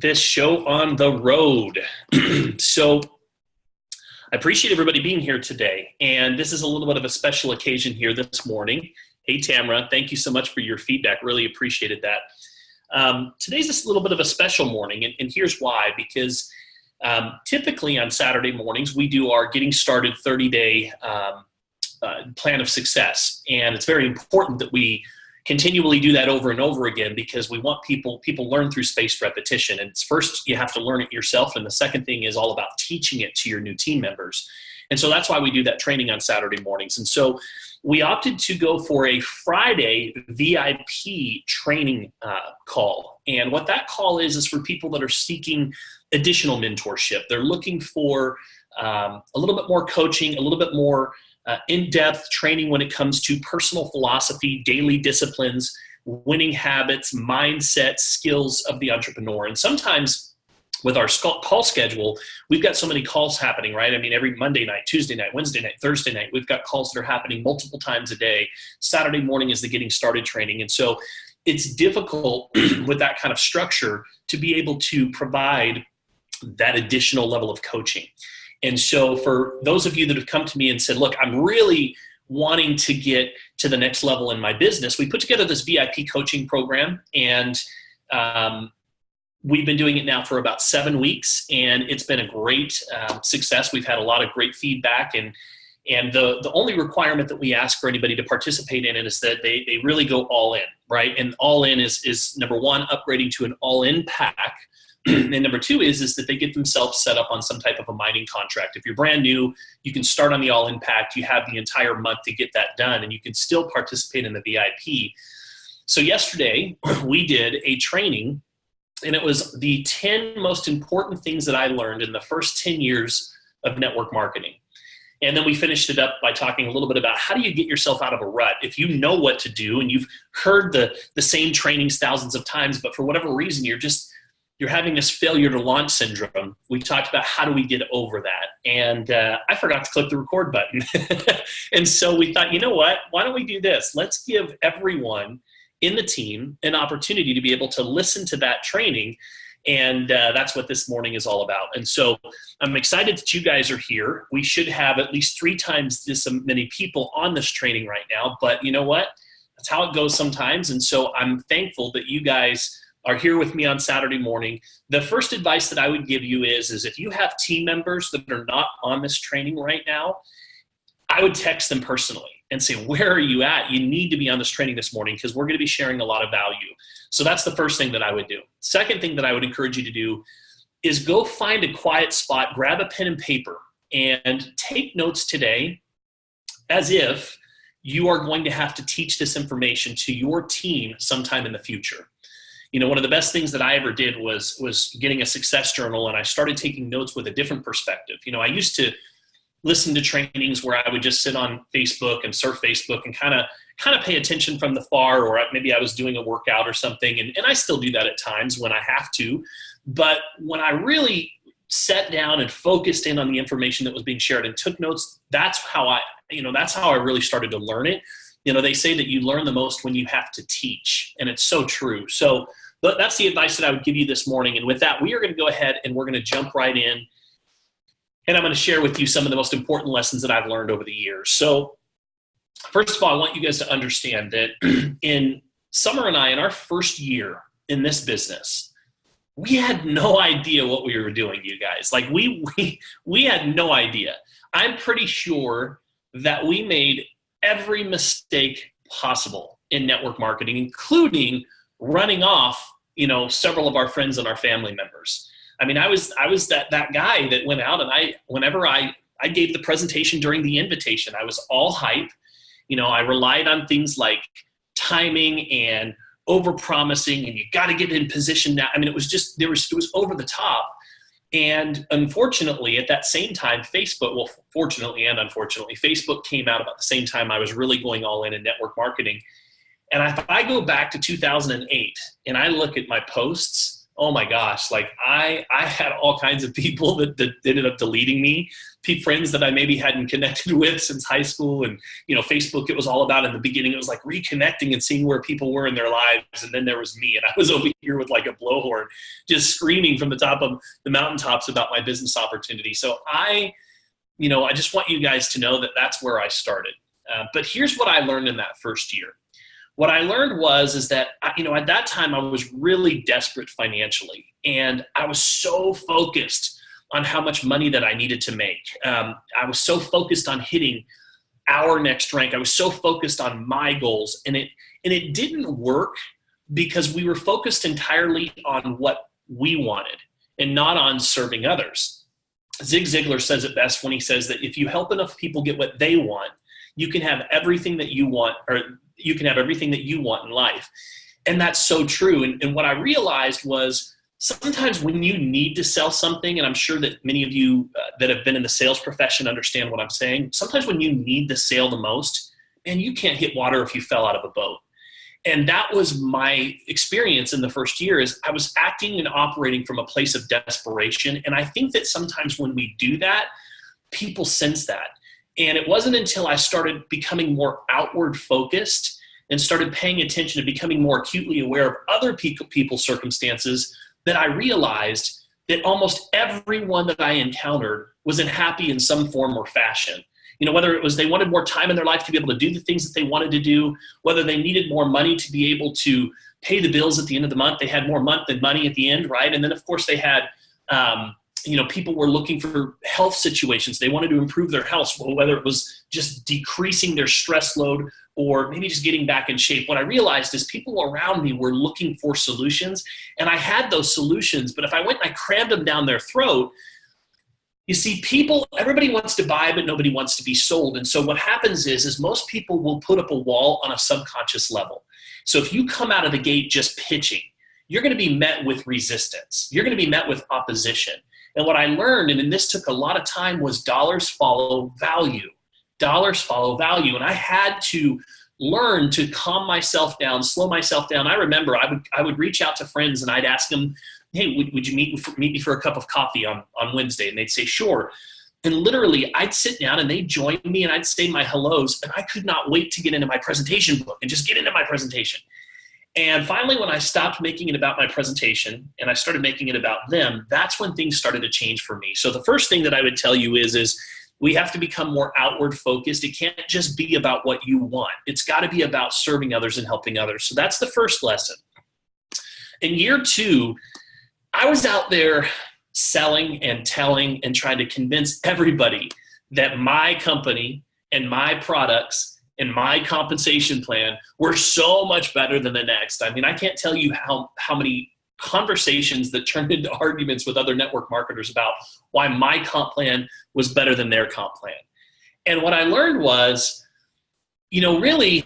this show on the road. So I appreciate everybody being here today. And this is a little bit of a special occasion here this morning. Hey, Tamara, thank you so much for your feedback. Really appreciated that. Today's just a little bit of a special morning, and here's why. Because typically on Saturday mornings, we do our Getting Started 30-day plan of success. And it's very important that we continually do that over and over again, because we want people learn through spaced repetition. And first, you have to learn it yourself. And the second thing is all about teaching it to your new team members. And so that's why we do that training on Saturday mornings. And so we opted to go for a Friday VIP training call. And what that call is for people that are seeking additional mentorship. They're looking for a little bit more coaching, a little bit more in-depth training when it comes to personal philosophy, daily disciplines, winning habits, mindset, skills of the entrepreneur. And sometimes with our call schedule, we've got so many calls happening, right? I mean, every Monday night, Tuesday night, Wednesday night, Thursday night, we've got calls that are happening multiple times a day. Saturday morning is the Getting Started training. And so it's difficult with that kind of structure to be able to provide that additional level of coaching. And so for those of you that have come to me and said, look, I'm really wanting to get to the next level in my business, we put together this VIP coaching program, and we've been doing it now for about 7 weeks, and it's been a great success. We've had a lot of great feedback, and the only requirement that we ask for anybody to participate in it is that they really go all in, right? And all in is number one, upgrading to an all-in pack. And number two is that they get themselves set up on some type of a mining contract. If you're brand new, you can start on the all-in pack. You have the entire month to get that done, and you can still participate in the VIP. So yesterday, we did a training, and it was the 10 most important things that I learned in the first 10 years of network marketing. And then we finished it up by talking a little bit about how do you get yourself out of a rut. If you know what to do and you've heard the same trainings thousands of times, but for whatever reason, you're having this failure to launch syndrome. We talked about how do we get over that. And I forgot to click the record button. And so we thought, you know what? Why don't we do this? Let's give everyone in the team an opportunity to be able to listen to that training. And that's what this morning is all about. And so I'm excited that you guys are here. We should have at least 3 times this many people on this training right now. But you know what? That's how it goes sometimes. And so I'm thankful that you guys are here with me on Saturday morning. The first advice that I would give you is if you have team members that are not on this training right now, I would text them personally and say, where are you at? You need to be on this training this morning, because we're going to be sharing a lot of value. So that's the first thing that I would do. Second thing that I would encourage you to do is go find a quiet spot, grab a pen and paper, and take notes today as if you are going to have to teach this information to your team sometime in the future. You know, one of the best things that I ever did was getting a success journal, and I started taking notes with a different perspective. You know, I used to listen to trainings where I would just sit on Facebook and surf Facebook and kind of pay attention from the far, or maybe I was doing a workout or something, and I still do that at times when I have to. But when I really sat down and focused in on the information that was being shared and took notes, that's how I really started to learn it. You know, they say that you learn the most when you have to teach, and it's so true. So that's the advice that I would give you this morning. And with that, we are going to go ahead and we're going to jump right in. And I'm going to share with you some of the most important lessons that I've learned over the years. So first of all, I want you guys to understand that in Summer and I, in our first year in this business, we had no idea what we were doing, you guys. Like we had no idea. I'm pretty sure that we made every mistake possible in network marketing, including running off, several of our friends and our family members. I mean, I was that guy that went out, and whenever I gave the presentation during the invitation, I was all hype. I relied on things like timing and over-promising, and you got to get in position now. I mean, it was over the top. And unfortunately, at that same time, fortunately and unfortunately, Facebook came out about the same time I was really going all in network marketing. And if I go back to 2008 and I look at my posts oh my gosh, like I had all kinds of people that ended up deleting me, friends that I maybe hadn't connected with since high school. And, Facebook, it was all about in the beginning, it was like reconnecting and seeing where people were in their lives. And then there was me, and I was over here with like a blowhorn, just screaming from the top of the mountaintops about my business opportunity. So I just want you guys to know that that's where I started. But here's what I learned in that first year. What I learned is that, at that time I was really desperate financially, and I was so focused on how much money that I needed to make. I was so focused on hitting our next rank. I was so focused on my goals, and it didn't work because we were focused entirely on what we wanted and not on serving others. Zig Ziglar says it best when he says that if you help enough people get what they want, you can have everything that you want, or you can have everything that you want in life. And that's so true. And what I realized was sometimes when you need to sell something, and I'm sure that many of you that have been in the sales profession understand what I'm saying. Sometimes when you need the sale the most, man, you can't hit water if you fell out of a boat. And that was my experience in the first year. Is I was acting and operating from a place of desperation. And I think that sometimes when we do that, people sense that. And it wasn't until I started becoming more outward focused and started paying attention to becoming more acutely aware of other people's circumstances that I realized that almost everyone that I encountered was unhappy in some form or fashion. Whether it was they wanted more time in their life to be able to do the things that they wanted to do, whether they needed more money to be able to pay the bills at the end of the month. They had more month than money at the end, right? And then, of course, they had people were looking for health situations. They wanted to improve their health, whether it was just decreasing their stress load or maybe just getting back in shape. What I realized is people around me were looking for solutions, and I had those solutions, but if I went and I crammed them down their throat, you see, everybody wants to buy, but nobody wants to be sold. And so what happens is most people will put up a wall on a subconscious level. So if you come out of the gate just pitching, you're going to be met with resistance. You're going to be met with opposition. And what I learned, and this took a lot of time, was dollars follow value. Dollars follow value. And I had to learn to calm myself down, slow myself down. I remember I would reach out to friends and I'd ask them, hey, would you meet me for a cup of coffee on Wednesday? And they'd say, sure. And literally I'd sit down and they'd join me and I'd say my hellos, and I could not wait to get into my presentation book and just get into my presentation. And finally, when I stopped making it about my presentation and I started making it about them, that's when things started to change for me. So the first thing that I would tell you is we have to become more outward focused. It can't just be about what you want. It's got to be about serving others and helping others. So that's the first lesson. In year 2, I was out there selling and telling and trying to convince everybody that my company and my products and my compensation plan were so much better than the next. I mean, I can't tell you how many conversations that turned into arguments with other network marketers about why my comp plan was better than their comp plan. And what I learned was, really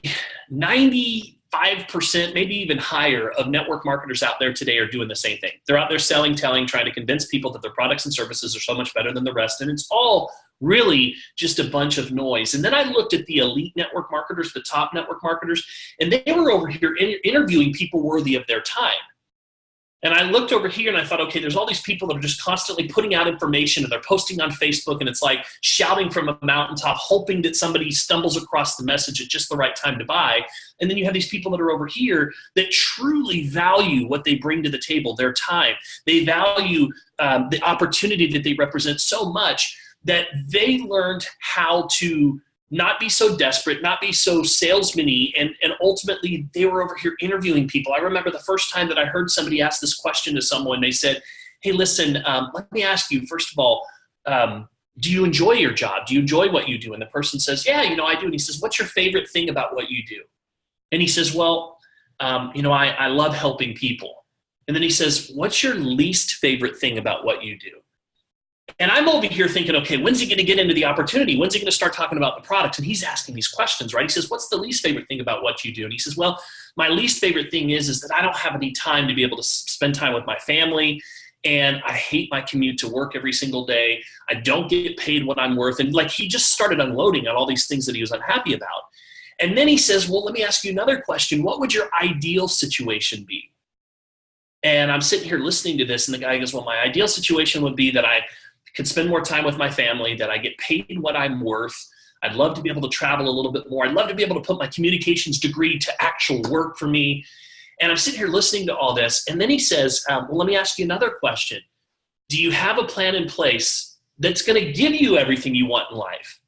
95%, maybe even higher, of network marketers out there today are doing the same thing. They're out there selling, telling, trying to convince people that their products and services are so much better than the rest. And it's all really just a bunch of noise. And then I looked at the elite network marketers, the top network marketers, and they were over here interviewing people worthy of their time. And I looked over here and I thought, okay, there's all these people that are just constantly putting out information and they're posting on Facebook, and it's like shouting from a mountaintop, hoping that somebody stumbles across the message at just the right time to buy. And then you have these people that are over here that truly value what they bring to the table, their time. They value the opportunity that they represent so much that they learned how to not be so desperate, not be so salesman-y, and ultimately they were over here interviewing people. I remember the first time that I heard somebody ask this question to someone. They said, hey, listen, let me ask you, first of all, do you enjoy your job? Do you enjoy what you do? And the person says, yeah, I do. And he says, what's your favorite thing about what you do? And he says, well, I love helping people. And then he says, what's your least favorite thing about what you do? And I'm over here thinking, okay, when's he going to get into the opportunity? When's he going to start talking about the product? And he's asking these questions, right? He says, what's the least favorite thing about what you do? And he says, well, my least favorite thing is that I don't have any time to be able to spend time with my family. And I hate my commute to work every single day. I don't get paid what I'm worth. And he just started unloading on all these things that he was unhappy about. And then he says, well, let me ask you another question. What would your ideal situation be? And I'm sitting here listening to this, and the guy goes, well, my ideal situation would be that I could spend more time with my family, that I get paid what I'm worth. I'd love to be able to travel a little bit more. I'd love to be able to put my communications degree to actual work for me. And I'm sitting here listening to all this. And then he says, well, let me ask you another question. Do you have a plan in place that's going to give you everything you want in life?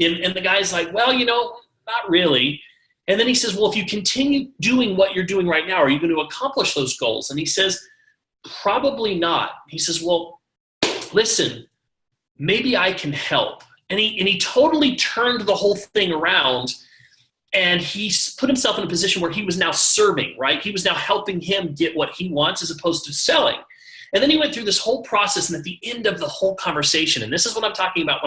And the guy's like, well, not really. And then he says, well, if you continue doing what you're doing right now, are you going to accomplish those goals? And he says, probably not. He says, well, listen, maybe I can help. And he totally turned the whole thing around, and he put himself in a position where he was now serving, right? He was now helping him get what he wants as opposed to selling. And then he went through this whole process, and at the end of the whole conversation, and this is what I'm talking about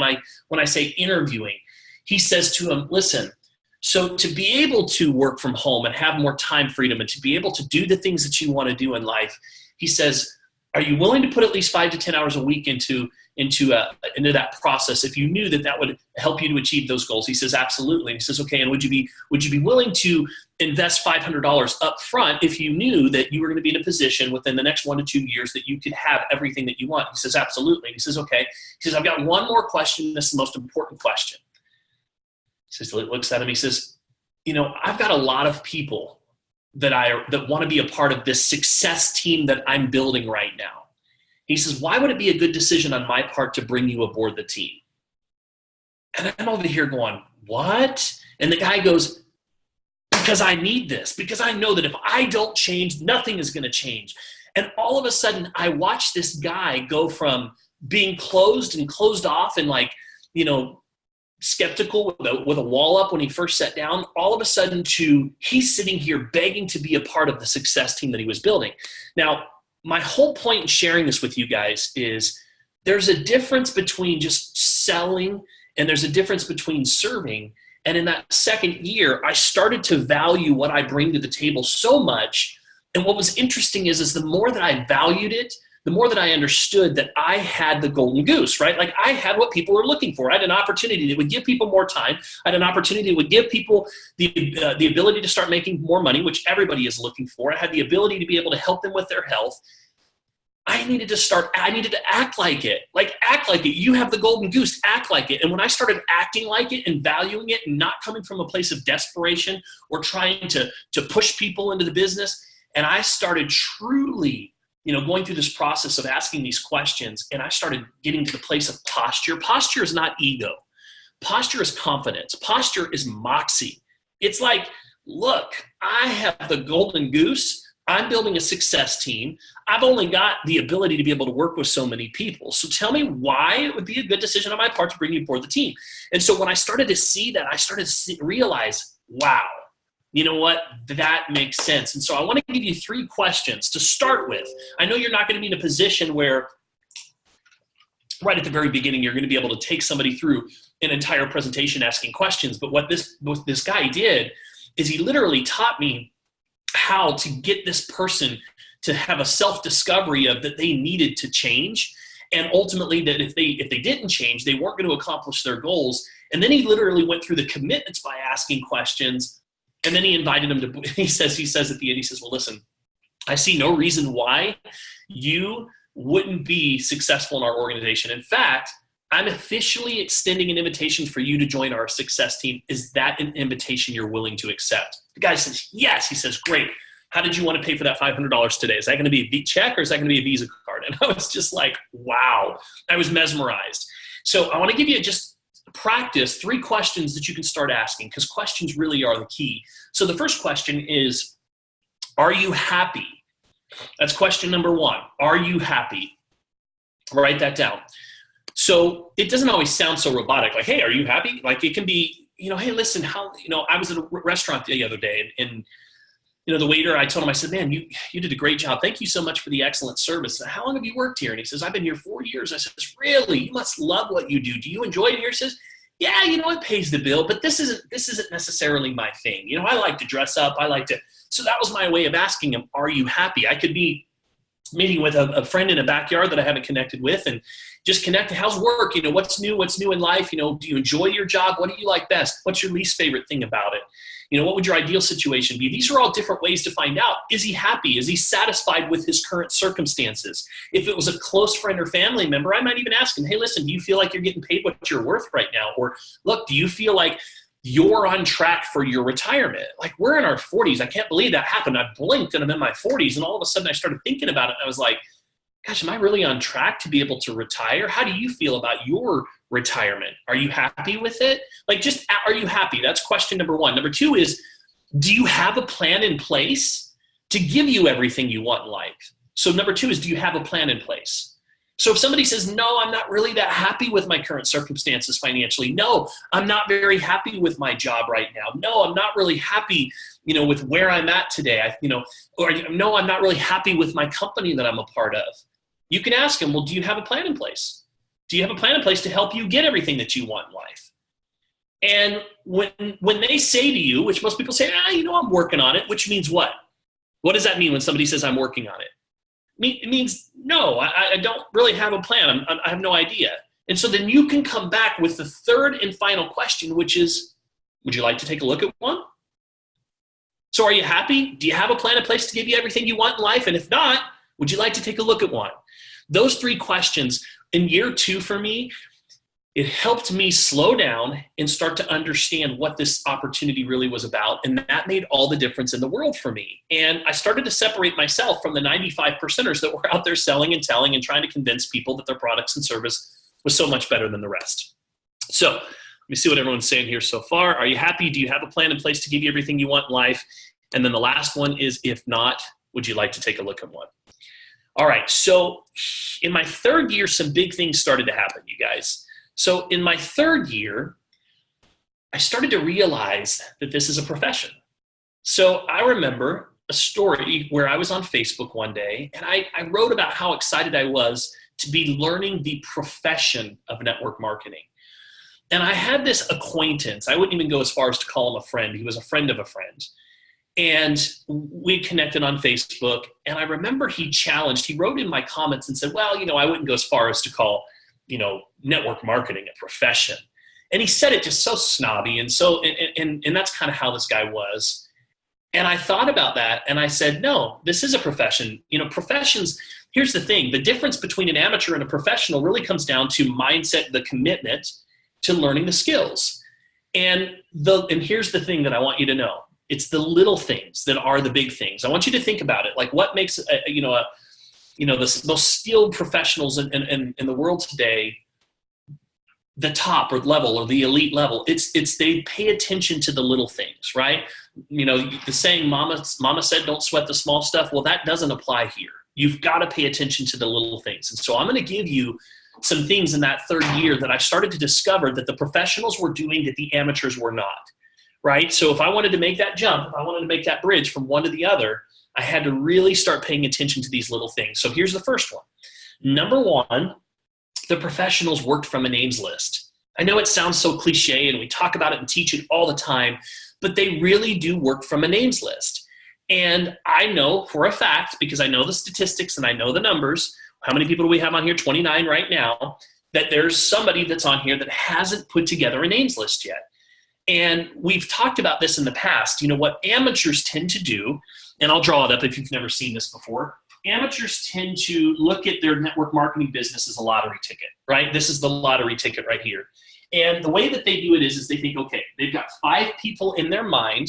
when I say interviewing, he says to him, listen, so to be able to work from home and have more time freedom and to be able to do the things that you want to do in life, he says, are you willing to put at least 5 to 10 hours a week into that process if you knew that would help you to achieve those goals? He says, absolutely. And he says, okay, and would you be willing to invest $500 up front if you knew that you were going to be in a position within the next 1 to 2 years that you could have everything that you want? He says, absolutely. And he says, okay. He says, I've got one more question. This is the most important question. He says, looks at him. He says, I've got a lot of people that want to be a part of this success team that I'm building right now. He says, why would it be a good decision on my part to bring you aboard the team? And I'm over here going, what? And the guy goes, because I need this, because I know that if I don't change, nothing is going to change. And all of a sudden, I watched this guy go from being closed off and skeptical with a wall up when he first sat down, all of a sudden to he's sitting here begging to be a part of the success team that he was building. Now, my whole point in sharing this with you guys is there's a difference between just selling and there's a difference between serving. And in that second year, I started to value what I bring to the table so much. And what was interesting is the more that I valued it, the more that I understood that I had the golden goose, right? Like I had what people were looking for. I had an opportunity that would give people more time. I had an opportunity that would give people the ability to start making more money, which everybody is looking for. I had the ability to be able to help them with their health. I needed to act like it. Like, act like it. You have the golden goose, act like it. And when I started acting like it and valuing it and not coming from a place of desperation or trying to push people into the business, and I started truly going through this process of asking these questions, and I started getting to the place of posture. Posture is not ego. Posture is confidence. Posture is moxie. It's like, look, I have the golden goose. I'm building a success team. I've only got the ability to be able to work with so many people. So tell me why it would be a good decision on my part to bring you aboard the team. And so when I started to see that, I started to realize, wow, you know what? That makes sense. And so I want to give you 3 questions to start with. I know you're not going to be in a position where right at the very beginning you're going to be able to take somebody through an entire presentation asking questions. But what this guy did is he literally taught me how to get this person to have a self-discovery of that they needed to change. And ultimately that if they didn't change, they weren't going to accomplish their goals. And then he literally went through the commitments by asking questions. And then he invited him to, he says at the end, he says, well, listen, I see no reason why you wouldn't be successful in our organization. In fact, I'm officially extending an invitation for you to join our success team. Is that an invitation you're willing to accept? The guy says, yes. He says, great. How did you want to pay for that $500 today? Is that going to be a check or is that going to be a Visa card? And I was just like, wow. I was mesmerized. So I want to give you just practice 3 questions that you can start asking, because questions really are the key. So the first question is, are you happy? That's question number 1. Are you happy? Write that down. So it doesn't always sound so robotic, like, hey, are you happy? Like it can be, hey, listen, I was at a restaurant the other day and the waiter, I told him, I said, man, you did a great job. Thank you so much for the excellent service. How long have you worked here? And he says, I've been here 4 years. I said, really? You must love what you do. Do you enjoy it here? He says, yeah, it pays the bill, but this isn't necessarily my thing. I like to dress up. So that was my way of asking him, are you happy? I could be meeting with a friend in a backyard that I haven't connected with, and just connect. How's work? What's new? What's new in life? Do you enjoy your job? What do you like best? What's your least favorite thing about it? What would your ideal situation be? These are all different ways to find out. Is he happy? Is he satisfied with his current circumstances? If it was a close friend or family member, I might even ask him, hey, listen, do you feel like you're getting paid what you're worth right now? Or look, do you feel like you're on track for your retirement? Like, we're in our 40s. I can't believe that happened. I blinked and I'm in my 40s, and all of a sudden I started thinking about it. And I was like, gosh, am I really on track to be able to retire? How do you feel about your retirement? Are you happy with it? Are you happy? That's question number one. Number two is, do you have a plan in place to give you everything you want in life? So number two is, do you have a plan in place? So if somebody says, no, I'm not really that happy with my current circumstances financially. No, I'm not very happy with my job right now. No, I'm not really happy, with where I'm at today. Or no, I'm not really happy with my company that I'm a part of. You can ask them, well, do you have a plan in place? Do you have a plan in place to help you get everything that you want in life? And when they say to you, which most people say, I'm working on it, which means what? What does that mean when somebody says I'm working on it? It means, no, I don't really have a plan. I have no idea. And so then you can come back with the third and final question, which is, would you like to take a look at one? So are you happy? Do you have a plan in place to give you everything you want in life? And if not, would you like to take a look at one? Those three questions in year 2 for me, it helped me slow down and start to understand what this opportunity really was about. And that made all the difference in the world for me. And I started to separate myself from the 95%ers that were out there selling and telling and trying to convince people that their products and service was so much better than the rest. So let me see what everyone's saying here so far. Are you happy? Do you have a plan in place to give you everything you want in life? And then the last one is, if not, would you like to take a look at one? All right. So in my 3rd year, some big things started to happen, you guys. So in my 3rd year, I started to realize that this is a profession. So I remember a story where I was on Facebook one day, and I wrote about how excited I was to be learning the profession of network marketing. And I had this acquaintance. I wouldn't even go as far as to call him a friend. He was a friend of a friend. And we connected on Facebook. And I remember he wrote in my comments and said, well, I wouldn't go as far as to call network marketing a profession. And he said it just so snobby. And so, and that's kind of how this guy was. And I thought about that and I said, no, this is a profession. Professions, here's the thing. The difference between an amateur and a professional really comes down to mindset, the commitment to learning the skills. And here's the thing that I want you to know. It's the little things that are the big things. I want you to think about it. Like, what makes the most skilled professionals in the world today, the top or level or the elite level, it's they pay attention to the little things, right? The saying, mama said, don't sweat the small stuff. Well, that doesn't apply here. You've got to pay attention to the little things. And so I'm going to give you some things in that 3rd year that I started to discover that the professionals were doing that the amateurs were not, right? So if I wanted to make that jump, if I wanted to make that bridge from one to the other, I had to really start paying attention to these little things. So here's the first one. Number 1, the professionals worked from a names list. I know it sounds so cliche and we talk about it and teach it all the time, but they really do work from a names list. And I know for a fact, because I know the statistics and I know the numbers, how many people do we have on here? 29 right now, that there's somebody that's on here that hasn't put together a names list yet. And we've talked about this in the past. What amateurs tend to do, and I'll draw it up if you've never seen this before. Amateurs tend to look at their network marketing business as a lottery ticket, right? This is the lottery ticket right here. And the way that they do it is they think, okay, they've got 5 people in their mind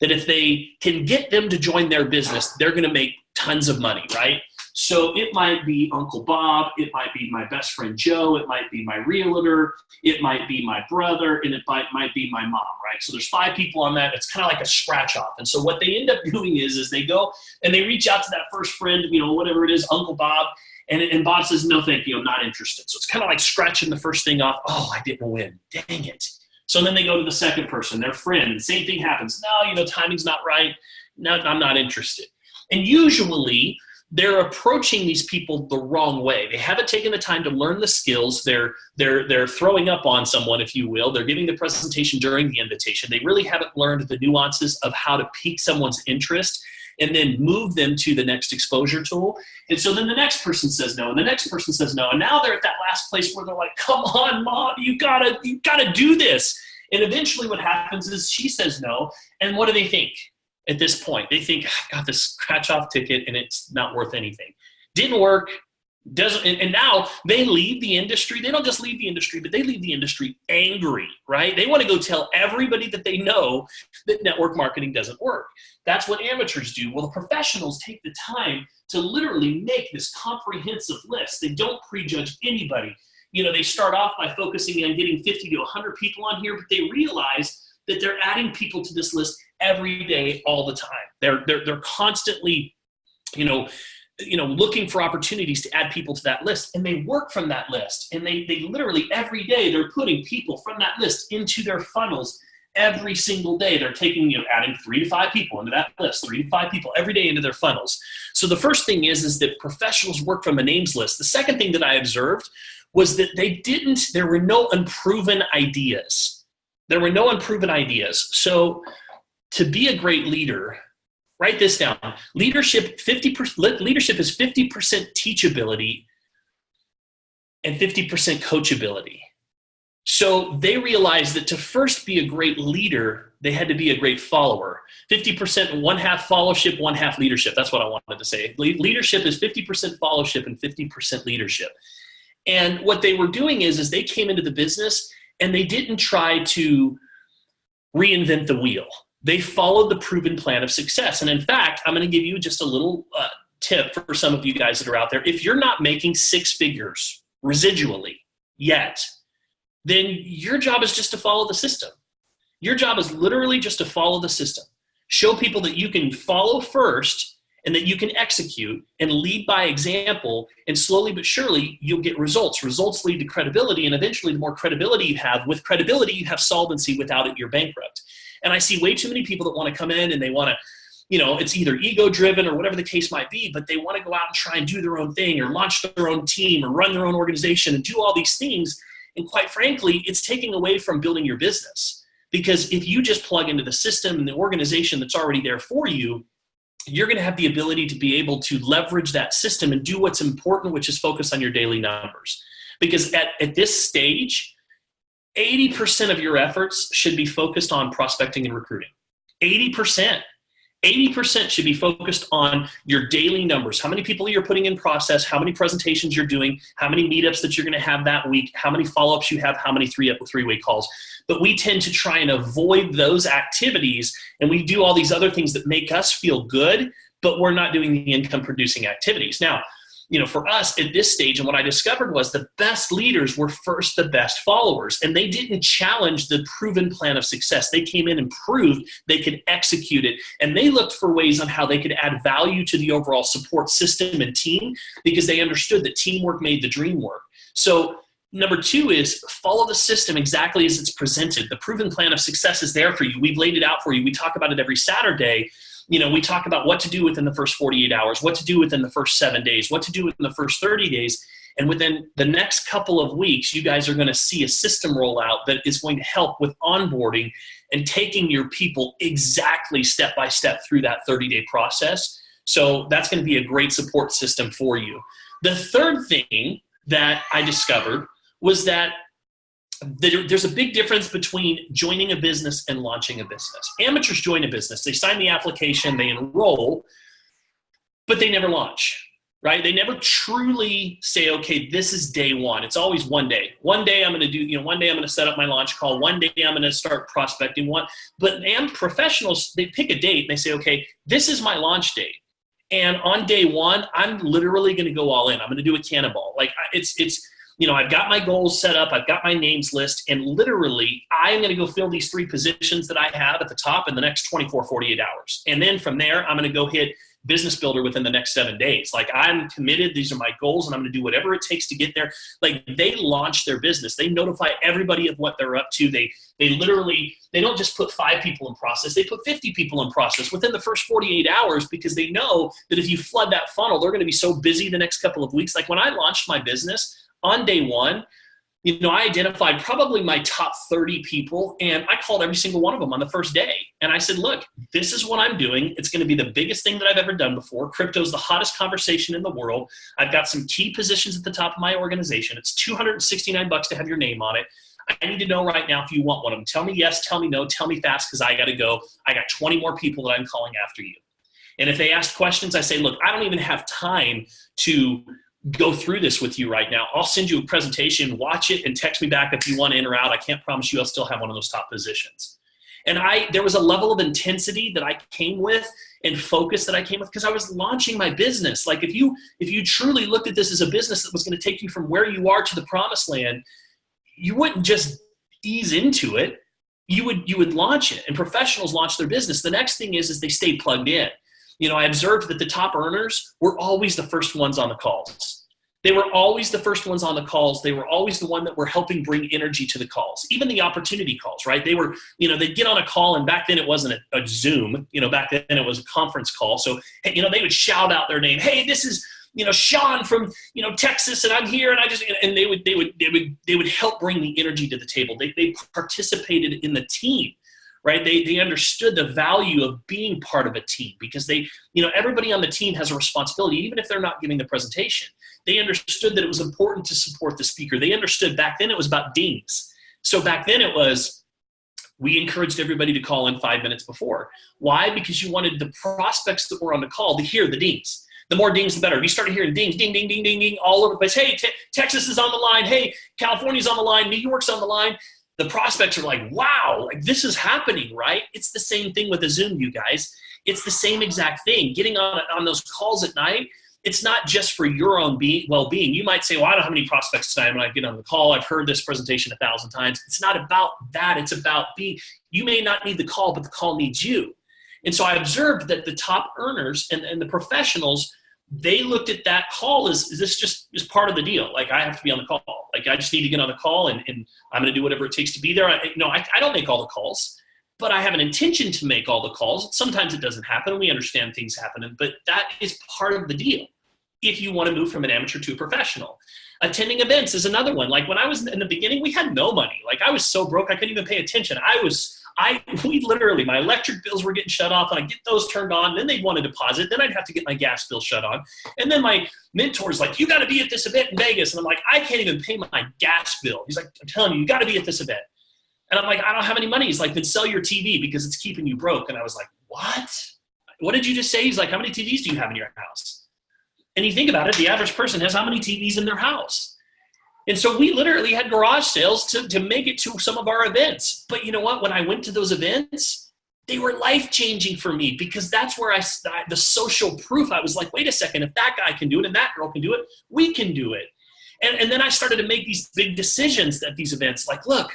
that if they can get them to join their business, they're going to make tons of money, right? So it might be Uncle Bob, it might be my best friend Joe, it might be my realtor, it might be my brother, and it might be my mom, right? So there's 5 people on that. It's kind of like a scratch off. And so what they end up doing is they go and they reach out to that first friend, whatever it is, Uncle Bob, and Bob says, no, thank you, I'm not interested. So it's kind of like scratching the first thing off. Oh, I didn't win. Dang it. So then they go to the second person, their friend. Same thing happens. No, timing's not right. No, I'm not interested. And usually they're approaching these people the wrong way. They haven't taken the time to learn the skills. They're throwing up on someone, if you will. They're giving the presentation during the invitation. They really haven't learned the nuances of how to pique someone's interest. and then move them to the next exposure tool. And so then the next person says no, and the next person says no. And now they're at that last place where they're like, come on, mom, you gotta do this. And eventually what happens is she says no. And what do they think at this point? They think, I've got this scratch off ticket and it's not worth anything. Didn't work. And now they leave the industry. They don't just leave the industry, but they leave the industry angry, right? They want to go tell everybody that they know that network marketing doesn't work. That's what amateurs do. Well, the professionals take the time to literally make this comprehensive list. They don't prejudge anybody. They start off by focusing on getting 50 to 100 people on here, but they realize that they're adding people to this list every day, all the time. They're constantly, looking for opportunities to add people to that list, and they work from that list. And they literally every day they're putting people from that list into their funnels every single day. They're taking, adding 3 to 5 people into that list, 3 to 5 people every day into their funnels. So the first thing is that professionals work from a names list. The second thing that I observed was that there were no unproven ideas. So to be a great leader, write this down. Leadership is 50% teachability and 50% coachability. So they realized that to first be a great leader, they had to be a great follower. 50%, one half followership, one half leadership. That's what I wanted to say. Leadership is 50% followership and 50% leadership. And what they were doing is they came into the business and they didn't try to reinvent the wheel. They followed the proven plan of success. And in fact, I'm going to give you just a little tip for some of you guys that are out there. If you're not making 6 figures residually yet, then your job is just to follow the system. Your job is literally just to follow the system. Show people that you can follow first and that you can execute and lead by example, and slowly but surely you'll get results. Results lead to credibility, and eventually the more credibility you have, with credibility you have solvency. Without it, you're bankrupt. And I see way too many people that want to come in and they want to, it's either ego driven or whatever the case might be, but they want to go out and try and do their own thing or launch their own team or run their own organization and do all these things. And quite frankly, it's taking away from building your business, because if you just plug into the system and the organization that's already there for you, you're going to have the ability to be able to leverage that system and do what's important, which is focus on your daily numbers. Because at this stage, 80% of your efforts should be focused on prospecting and recruiting. 80%. 80% should be focused on your daily numbers. How many people you're putting in process, how many presentations you're doing, how many meetups that you're going to have that week, how many follow-ups you have, how many three-way calls. But we tend to try and avoid those activities, and we do all these other things that make us feel good, but we're not doing the income-producing activities. Now, for us at this stage, and what I discovered was the best leaders were first the best followers, and they didn't challenge the proven plan of success. They came in and proved they could execute it, and they looked for ways on how they could add value to the overall support system and team, because they understood that teamwork made the dream work. So number 2 is follow the system exactly as it's presented. The proven plan of success is there for you. We've laid it out for you. We talk about it every Saturday. We talk about what to do within the first 48 hours, what to do within the first 7 days, what to do within the first 30 days. And within the next couple of weeks, you guys are going to see a system roll out that is going to help with onboarding and taking your people exactly step by step through that 30-day process. So that's going to be a great support system for you. The third thing that I discovered was that there's a big difference between joining a business and launching a business. Amateurs join a business. They sign the application, they enroll, but they never launch, right? They never truly say, okay, this is day one. It's always one day. One day I'm going to do, one day I'm going to set up my launch call. One day I'm going to start prospecting. But professionals, they pick a date and they say, okay, this is my launch date. And on day one, I'm literally going to go all in. I'm going to do a cannonball. Like I've got my goals set up. I've got my names list, and literally I'm going to go fill these 3 positions that I have at the top in the next 24, 48 hours. And then from there, I'm going to go hit business builder within the next 7 days. Like, I'm committed. These are my goals, and I'm going to do whatever it takes to get there. Like, they launch their business. They notify everybody of what they're up to. They don't just put 5 people in process. They put 50 people in process within the first 48 hours, because they know that if you flood that funnel, they're going to be so busy the next couple of weeks. Like, when I launched my business, on day one, I identified probably my top 30 people, and I called every single one of them on the first day. And I said, look, this is what I'm doing. It's going to be the biggest thing that I've ever done before. Crypto's the hottest conversation in the world. I've got some key positions at the top of my organization. It's $269 to have your name on it. I need to know right now if you want one of them. Tell me yes, tell me no, tell me fast, because I got to go. I got 20 more people that I'm calling after you. And if they ask questions, I say, look, I don't even have time to go through this with you right now. I'll send you a presentation, watch it, and text me back if you want in or out. I can't promise you I'll still have one of those top positions. And there was a level of intensity that I came with and focus that I came with because I was launching my business. Like if you truly looked at this as a business that was going to take you from where you are to the promised land, you wouldn't just ease into it. You would launch it, and professionals launch their business. The next thing is they stay plugged in. I observed that the top earners were always the first ones on the calls. They were always the first ones on the calls. They were always the one that were helping bring energy to the calls, even the opportunity calls, right? They were, they'd get on a call, and back then it wasn't a Zoom, back then it was a conference call. So, they would shout out their name. Hey, this is, Sean from, Texas, and I'm here, and they would help bring the energy to the table. They participated in the team. Right? They understood the value of being part of a team because everybody on the team has a responsibility, even if they're not giving the presentation. They understood that it was important to support the speaker. They understood back then it was about dings. So back then it was, we encouraged everybody to call in 5 minutes before. Why? Because you wanted the prospects that were on the call to hear the dings. The more dings, the better. If you started hearing dings, ding, ding, ding, ding, ding, all over the place. Hey, Texas is on the line. Hey, California's on the line. New York's on the line. The prospects are like, wow, like this is happening, right? It's the same thing with a Zoom, you guys. It's the same exact thing. Getting on those calls at night, it's not just for your own well-being. You might say, well, I don't have any prospects tonight when I get on the call. I've heard this presentation 1,000 times. It's not about that. It's about you may not need the call, but the call needs you. And so I observed that the top earners and the professionals, they looked at that call as this just is part of the deal. Like I have to be on the call. Like I just need to get on the call and I'm going to do whatever it takes to be there. I don't make all the calls, but I have an intention to make all the calls. Sometimes it doesn't happen. We understand things happen, but that is part of the deal. If you want to move from an amateur to a professional, attending events is another one. Like when I was in the beginning, we had no money. Like I was so broke, I couldn't even pay attention. We literally, my electric bills were getting shut off, and I'd get those turned on. Then they'd want a deposit. Then I'd have to get my gas bill shut on. And then my mentor's like, you got to be at this event in Vegas. And I'm like, I can't even pay my gas bill. He's like, I'm telling you, you got to be at this event. And I'm like, I don't have any money. He's like, then sell your TV because it's keeping you broke. And I was like, what? What did you just say? He's like, how many TVs do you have in your house? And you think about it, the average person has how many TVs in their house? And so we literally had garage sales to make it to some of our events. But you know what? When I went to those events, they were life-changing for me because that's where the social proof, I was like, wait a second, if that guy can do it and that girl can do it, we can do it. And then I started to make these big decisions at these events. Like, look,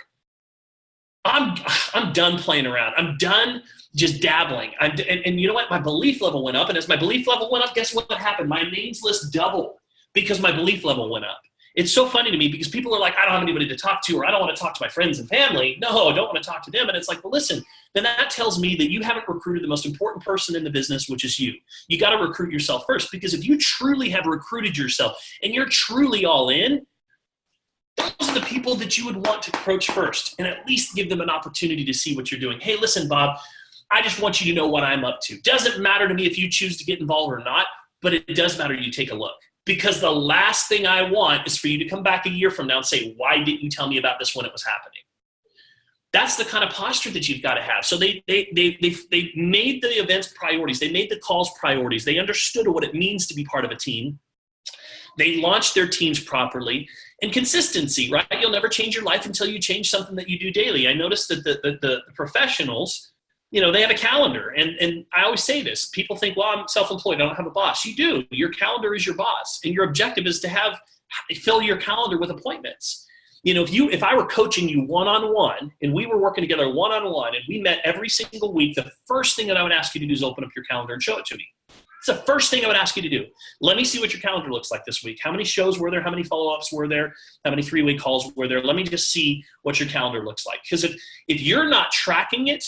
I'm done playing around. I'm done just dabbling. And you know what? My belief level went up. And as my belief level went up, guess what happened? My names list doubled because my belief level went up. It's so funny to me because people are like, I don't have anybody to talk to, or I don't want to talk to my friends and family. No, I don't want to talk to them. And it's like, well, listen, then that tells me that you haven't recruited the most important person in the business, which is you. You got to recruit yourself first, because if you truly have recruited yourself and you're truly all in, those are the people that you would want to approach first and at least give them an opportunity to see what you're doing. Hey, listen, Bob, I just want you to know what I'm up to. Doesn't matter to me if you choose to get involved or not, but it does matter you take a look. Because the last thing I want is for you to come back a year from now and say, why didn't you tell me about this when it was happening? That's the kind of posture that you've got to have. So they made the events priorities. They made the calls priorities. They understood what it means to be part of a team. They launched their teams properly. And consistency, right? You'll never change your life until you change something that you do daily. I noticed that the professionals, they have a calendar. And I always say this. People think, well, I'm self-employed. I don't have a boss. You do. Your calendar is your boss. And your objective is to fill your calendar with appointments. If I were coaching you one-on-one and we were working together one-on-one and we met every single week, the first thing that I would ask you to do is open up your calendar and show it to me. It's the first thing I would ask you to do. Let me see what your calendar looks like this week. How many shows were there? How many follow-ups were there? How many three-way calls were there? Let me just see what your calendar looks like. Because if you're not tracking it,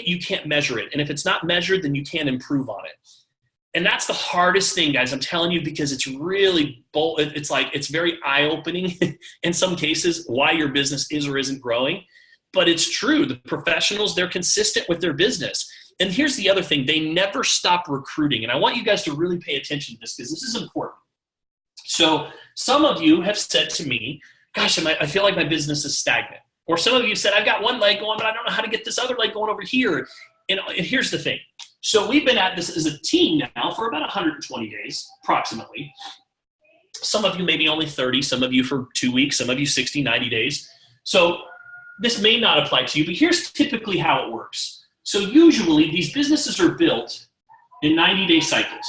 you can't measure it. And if it's not measured, then you can't improve on it. And that's the hardest thing, guys. I'm telling you, because it's really bold. It's very eye-opening in some cases why your business is or isn't growing. But it's true. The professionals, they're consistent with their business. And here's the other thing. They never stop recruiting. And I want you guys to really pay attention to this because this is important. So some of you have said to me, gosh, I feel like my business is stagnant. Or some of you said, I've got one leg going, but I don't know how to get this other leg going over here. And here's the thing. So we've been at this as a team now for about 120 days, approximately. Some of you maybe only 30, some of you for 2 weeks, some of you 60, 90 days. So this may not apply to you, but here's typically how it works. So usually these businesses are built in 90-day cycles.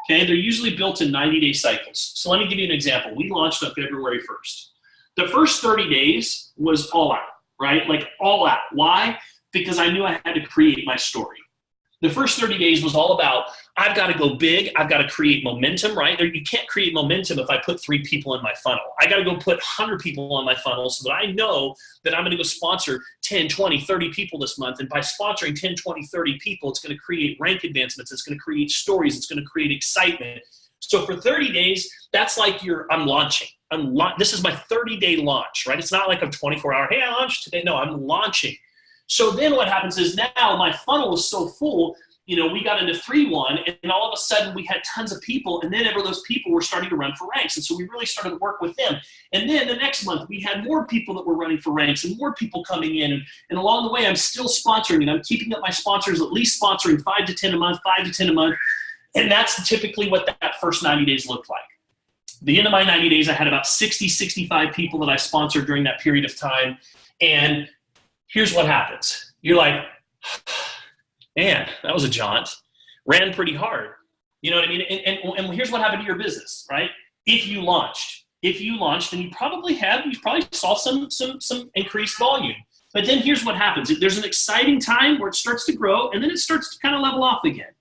Okay, they're usually built in 90-day cycles. So let me give you an example. We launched on February 1st. The first 30 days was all out, right? Like all out. Why? Because I knew I had to create my story. The first 30 days was all about, I've got to go big. I've got to create momentum, right? You can't create momentum if I put 3 people in my funnel. I got to go put 100 people on my funnel so that I know that I'm going to go sponsor 10, 20, 30 people this month. And by sponsoring 10, 20, 30 people, it's going to create rank advancements. It's going to create stories. It's going to create excitement. So for 30 days, that's like I'm launching. This is my 30-day launch, right? It's not like a 24-hour, hey, I launched today. No, I'm launching. So then what happens is now my funnel is so full, we got into 3-1 and all of a sudden we had tons of people, and then those people were starting to run for ranks. And so we really started to work with them. And then the next month we had more people that were running for ranks and more people coming in. And along the way, I'm still sponsoring, and I'm keeping up my sponsors, at least sponsoring 5 to 10 a month, 5 to 10 a month. And that's typically what that first 90 days looked like. The end of my 90 days, I had about 60, 65 people that I sponsored during that period of time. And here's what happens. You're like, man, that was a jaunt. Ran pretty hard. You know what I mean? And here's what happened to your business, right? If you launched, then you probably saw some increased volume. But then here's what happens. There's an exciting time where it starts to grow, and then it starts to kind of level off again.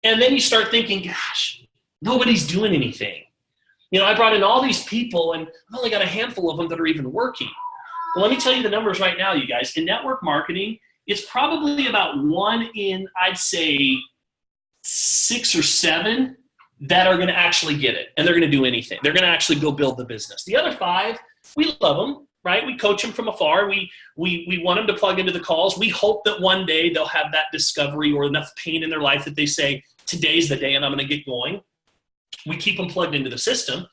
And then you start thinking, gosh, nobody's doing anything. I brought in all these people, and I've only got a handful of them that are even working. Well, let me tell you the numbers right now, you guys. In network marketing, it's probably about 1 in, I'd say, 6 or 7 that are going to actually get it, and they're going to do anything. They're going to actually go build the business. The other 5, we love them, right? We coach them from afar. We want them to plug into the calls. We hope that one day they'll have that discovery or enough pain in their life that they say, today's the day and I'm going to get going. We keep them plugged into the system.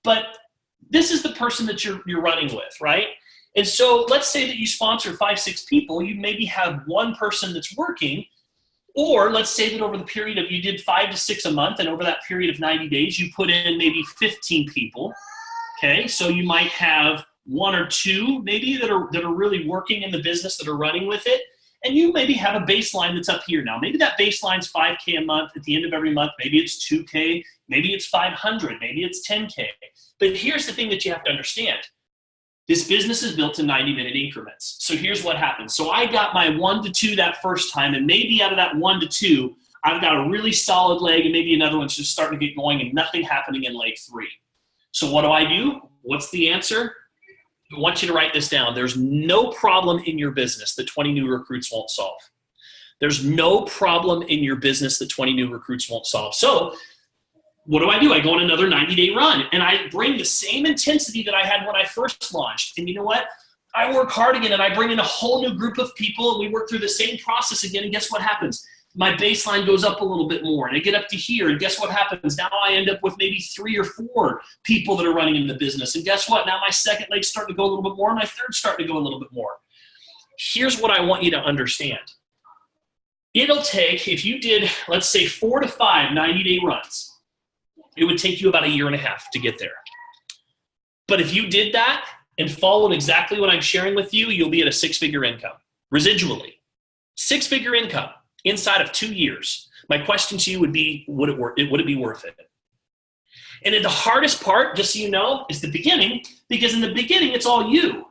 But this is the person that you're running with, right? And so let's say that you sponsor 5, 6 people. You maybe have 1 person that's working. Or let's say that over the period of, you did 5 to 6 a month, and over that period of 90 days, you put in maybe 15 people. Okay, so you might have 1 or 2 maybe that are really working in the business, that are running with it. And you maybe have a baseline that's up here now. Maybe that baseline's $5K a month at the end of every month. Maybe it's $2K. Maybe it's $500. Maybe it's $10K. But here's the thing that you have to understand. This business is built in 90-minute increments. So here's what happens. So I got my 1 to 2 that first time, and maybe out of that 1 to 2, I've got a really solid leg, and maybe another one's just starting to get going and nothing happening in leg 3. So what do? What's the answer? I want you to write this down. There's no problem in your business that 20 new recruits won't solve. There's no problem in your business that 20 new recruits won't solve. So what do? I go on another 90-day run, and I bring the same intensity that I had when I first launched. And you know what? I work hard again, and I bring in a whole new group of people, and we work through the same process again, and guess what happens? My baseline goes up a little bit more, and I get up to here, and guess what happens? Now I end up with maybe 3 or 4 people that are running in the business, and guess what? Now my second leg's starting to go a little bit more, and my third's starting to go a little bit more. Here's what I want you to understand. It'll take, if you did, let's say 4 to 5 90-day runs, it would take you about 1.5 years to get there. But if you did that and followed exactly what I'm sharing with you, you'll be at a 6-figure income, residually. 6-figure income inside of 2 years. My question to you would be, would it be worth it? And the hardest part, just so you know, is the beginning, because in the beginning, it's all you.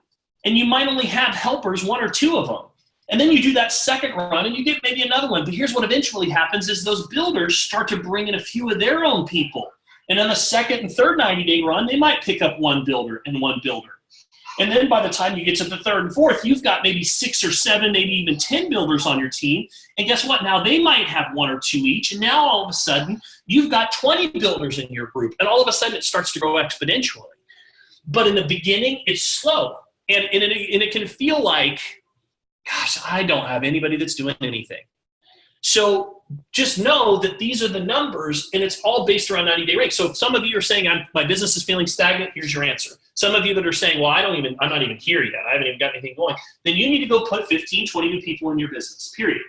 And you might only have helpers, 1 or 2 of them. And then you do that second run and you get maybe another one. But here's what eventually happens is those builders start to bring in a few of their own people. And on the second and third 90-day run, they might pick up 1 builder and 1 builder. And then by the time you get to the third and fourth, you've got maybe 6 or 7, maybe even 10 builders on your team. And guess what? Now they might have 1 or 2 each. And now all of a sudden, you've got 20 builders in your group. And all of a sudden, it starts to grow exponentially. But in the beginning, it's slow. And it can feel like, gosh, I don't have anybody that's doing anything. So just know that these are the numbers, and it's all based around 90-day rates. So if some of you are saying, my business is feeling stagnant, here's your answer. Some of you that are saying, well, I'm not even here yet. I haven't even got anything going. Then you need to go put 15, 20 new people in your business, period.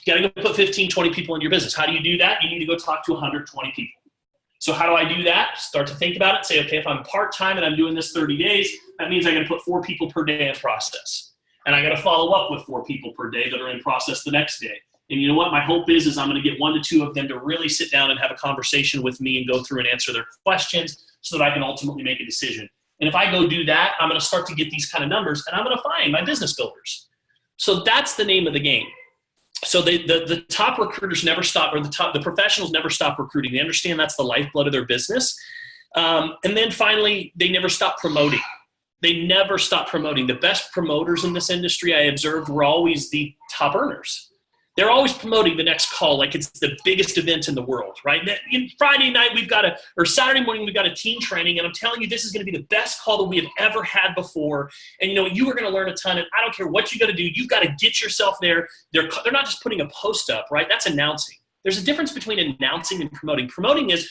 You got to go put 15, 20 people in your business. How do you do that? You need to go talk to 120 people. So how do I do that? Start to think about it. Say, okay, if I'm part-time and I'm doing this 30 days, that means I got to put 4 people per day in process. And I got to follow up with 4 people per day that are in process the next day. And you know what? My hope is I'm going to get 1 to 2 of them to really sit down and have a conversation with me and go through and answer their questions so that I can ultimately make a decision. And if I go do that, I'm going to start to get these kind of numbers, and I'm going to find my business builders. So that's the name of the game. So the top recruiters never stop, or the professionals never stop recruiting. They understand that's the lifeblood of their business. And then finally, they never stop promoting. They never stop promoting. The best promoters in this industry I observed were always the top earners. They're always promoting the next call like it's the biggest event in the world, right? Friday night, or Saturday morning, we've got a team training, and I'm telling you, this is going to be the best call that we have ever had before. And you know, you are going to learn a ton, and I don't care what you got to do. You've got to get yourself there. They're not just putting a post up, right? That's announcing. There's a difference between announcing and promoting. Promoting is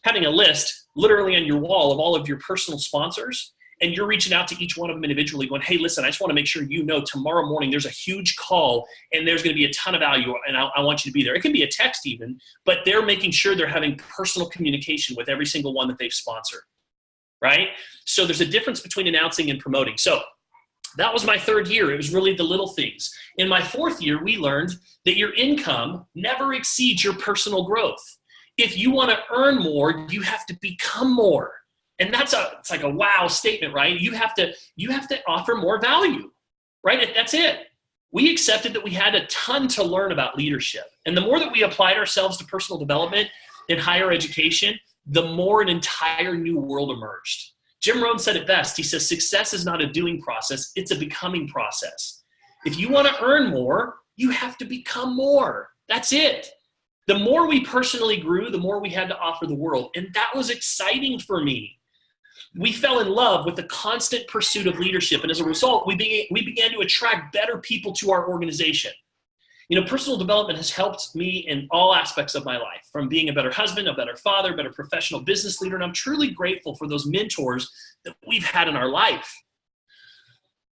having a list literally on your wall of all of your personal sponsors, and you're reaching out to each one of them individually going, hey, listen, I just want to make sure you know tomorrow morning there's a huge call and there's going to be a ton of value, and I want you to be there. It can be a text even, but they're making sure they're having personal communication with every single one that they've sponsored, right? So there's a difference between announcing and promoting. So that was my 3rd year. It was really the little things. In my 4th year, we learned that your income never exceeds your personal growth. If you want to earn more, you have to become more. And it's like a wow statement, right? You have to offer more value, right? That's it. We accepted that we had a ton to learn about leadership. And the more that we applied ourselves to personal development and higher education, the more an entire new world emerged. Jim Rohn said it best. He says, success is not a doing process, it's a becoming process. If you want to earn more, you have to become more. That's it. The more we personally grew, the more we had to offer the world. And that was exciting for me. We fell in love with the constant pursuit of leadership. And as a result, we began to attract better people to our organization. You know, personal development has helped me in all aspects of my life, from being a better husband, a better father, a better professional business leader. And I'm truly grateful for those mentors that we've had in our life.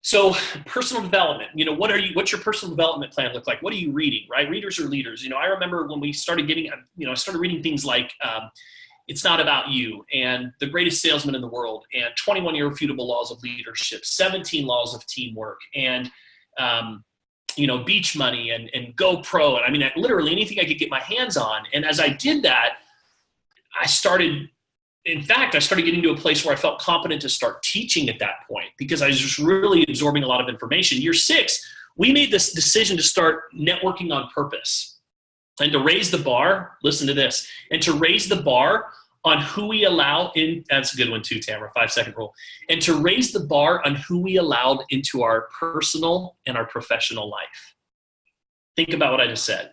So personal development, you know, what's your personal development plan look like? What are you reading, right? Readers are leaders. You know, I remember when we started getting, I started reading things like, It's Not About You, and The Greatest Salesman in the World, and 21 Irrefutable Laws of Leadership, 17 Laws of Teamwork, and, Beach Money and GoPro. And I mean, literally anything I could get my hands on. And as I did that, I started getting to a place where I felt competent to start teaching at that point, because I was just really absorbing a lot of information. Year 6, we made this decision to start networking on purpose and to raise the bar. Listen to this. And to raise the bar on who we allow in. That's a good one too, Tamara, 5-second rule. And to raise the bar on who we allowed into our personal and our professional life. Think about what I just said.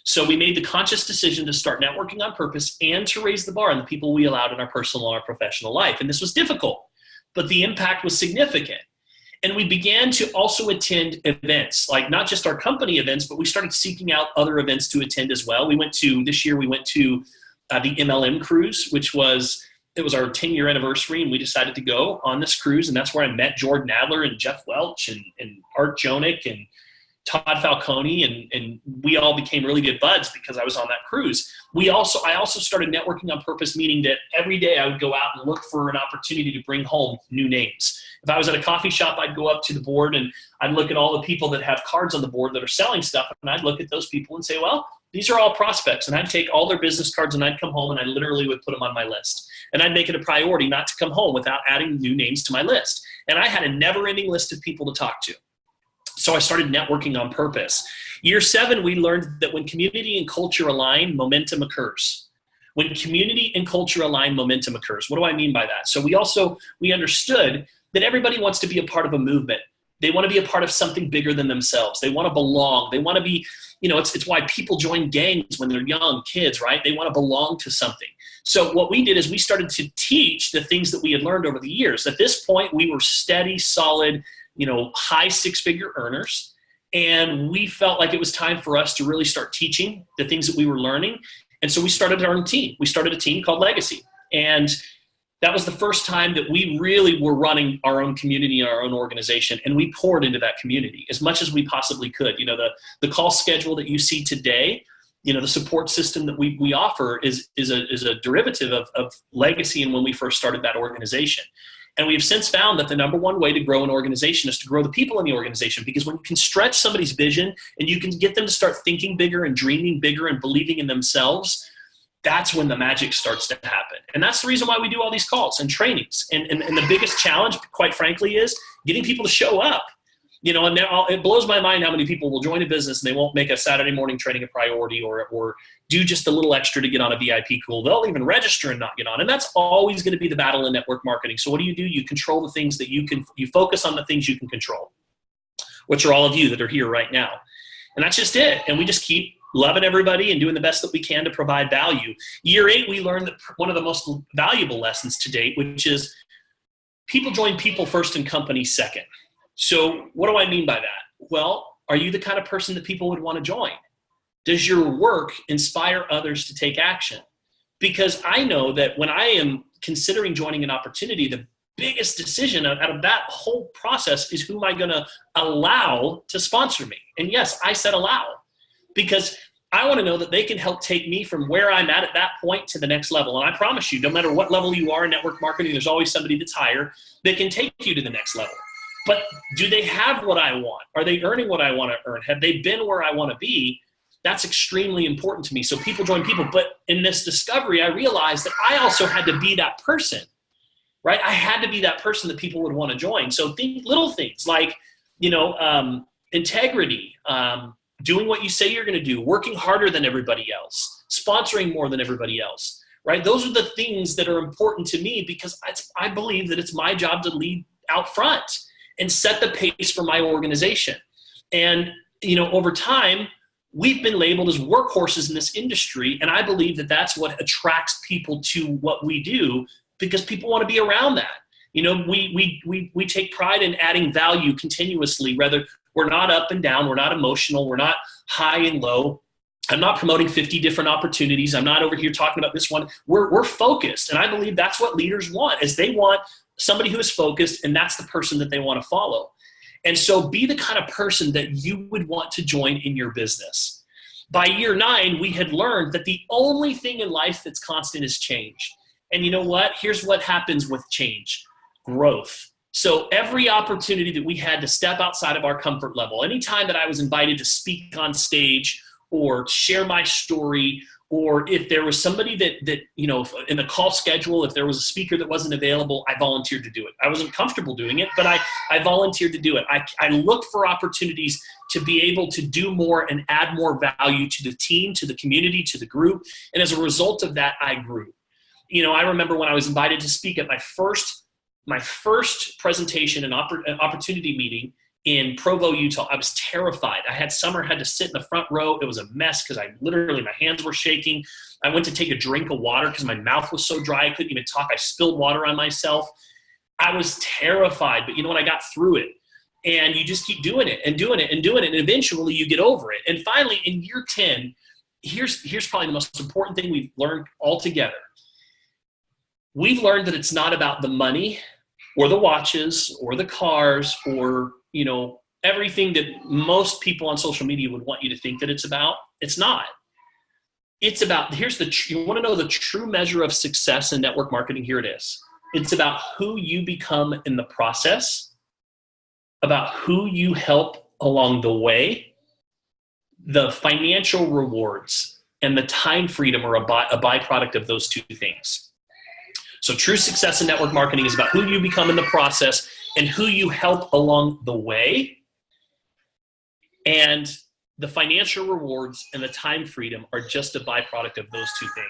So we made the conscious decision to start networking on purpose and to raise the bar on the people we allowed in our personal or our professional life. And this was difficult, but the impact was significant. And we began to also attend events, like not just our company events, but we started seeking out other events to attend as well. This year we went to the MLM cruise, it was our 10-year anniversary, and we decided to go on this cruise. And that's where I met Jordan Adler and Jeff Welch and Art Jonick and Todd Falcone, and we all became really good buds because I was on that cruise. I also started networking on purpose, meaning that every day I would go out and look for an opportunity to bring home new names. If I was at a coffee shop, I'd go up to the board and I'd look at all the people that have cards on the board that are selling stuff, and I'd look at those people and say, well, these are all prospects. And I'd take all their business cards and I'd come home and I literally would put them on my list. And I'd make it a priority not to come home without adding new names to my list. And I had a never-ending list of people to talk to. So I started networking on purpose. Year 7, we learned that when community and culture align, momentum occurs. When community and culture align, momentum occurs. What do I mean by that? So we understood that everybody wants to be a part of a movement. They want to be a part of something bigger than themselves. They want to belong. They want to be, it's why people join gangs when they're young kids, right? They want to belong to something. So what we did is we started to teach the things that we had learned over the years. At this point, we were steady, solid, high six-figure earners. And we felt like it was time for us to really start teaching the things that we were learning. And so we started our own team. We started a team called Legacy. And that was the first time that we really were running our own community and our own organization. And we poured into that community as much as we possibly could. The call schedule that you see today, the support system that we offer is a derivative of Legacy and when we first started that organization. And we have since found that the number one way to grow an organization is to grow the people in the organization, because when you can stretch somebody's vision and you can get them to start thinking bigger and dreaming bigger and believing in themselves, that's when the magic starts to happen. And that's the reason why we do all these calls and trainings. And the biggest challenge, quite frankly, is getting people to show up. And now it blows my mind how many people will join a business and they won't make a Saturday morning training a priority or do just a little extra to get on a VIP call. They'll even register and not get on. And that's always going to be the battle in network marketing. So what do? You control the things that you focus on the things you can control, which are all of you that are here right now. And that's just it. And we just keep loving everybody and doing the best that we can to provide value. Year 8, we learned that one of the most valuable lessons to date, which is people join people first and company second. So what do I mean by that? Well, are you the kind of person that people would want to join? Does your work inspire others to take action? Because I know that when I am considering joining an opportunity, the biggest decision out of that whole process is who am I going to allow to sponsor me? And yes, I said allow, because I want to know that they can help take me from where I'm at that point to the next level. And I promise you, no matter what level you are in network marketing, there's always somebody that's higher that can take you to the next level. But do they have what I want? Are they earning what I want to earn? Have they been where I want to be? That's extremely important to me. So people join people. But in this discovery, I realized that I also had to be that person, right? I had to be that person that people would want to join. So think little things like, integrity, doing what you say you're going to do, working harder than everybody else, sponsoring more than everybody else, right? Those are the things that are important to me because I believe that it's my job to lead out front and set the pace for my organization. And, over time, we've been labeled as workhorses in this industry. And I believe that that's what attracts people to what we do, because people want to be around that. We take pride in adding value continuously. Rather, we're not up and down. We're not emotional. We're not high and low. I'm not promoting 50 different opportunities. I'm not over here talking about this one. We're focused. And I believe that's what leaders want, is they want somebody who is focused, and that's the person that they want to follow. And so be the kind of person that you would want to join in your business. By year 9, we had learned that the only thing in life that's constant is change. And you know what? Here's what happens with change: growth. So every opportunity that we had to step outside of our comfort level, anytime that I was invited to speak on stage or share my story, or if there was somebody that in the call schedule, if there was a speaker that wasn't available, I volunteered to do it. I wasn't comfortable doing it, but I volunteered to do it. I looked for opportunities to be able to do more and add more value to the team, to the community, to the group. And as a result of that, I grew. I remember when I was invited to speak at my first presentation and opportunity meeting in Provo, Utah. I was terrified. I had to sit in the front row. It was a mess because my hands were shaking. I went to take a drink of water because my mouth was so dry I couldn't even talk. I spilled water on myself. I was terrified, but I got through it. And you just keep doing it and doing it and doing it, and eventually you get over it. And finally, in year 10, here's probably the most important thing we've learned altogether. We've learned that it's not about the money or the watches or the cars or everything that most people on social media would want you to think that it's about. It's not. It's about, you want to know the true measure of success in network marketing? Here it is. It's about who you become in the process, about who you help along the way. The financial rewards and the time freedom are a byproduct of those two things. So true success in network marketing is about who you become in the process and who you help along the way. And the financial rewards and the time freedom are just a byproduct of those two things.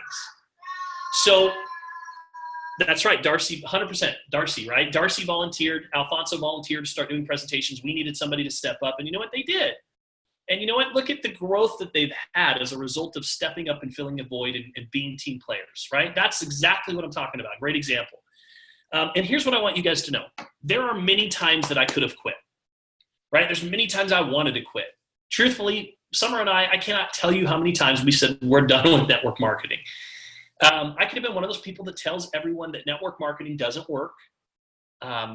So That's right. Darcy, 100%. Darcy, right? Darcy volunteered. Alfonso volunteered to start doing presentations. We needed somebody to step up. And you know what? They did. And you know what? Look at the growth that they've had as a result of stepping up and filling a void and being team players, right? That's exactly what I'm talking about. Great example. And here's what I want you guys to know. There are many times that I could have quit, right? There's many times I wanted to quit. Truthfully, Summer and I cannot tell you how many times we said we're done with network marketing. I could have been one of those people that tells everyone that network marketing doesn't work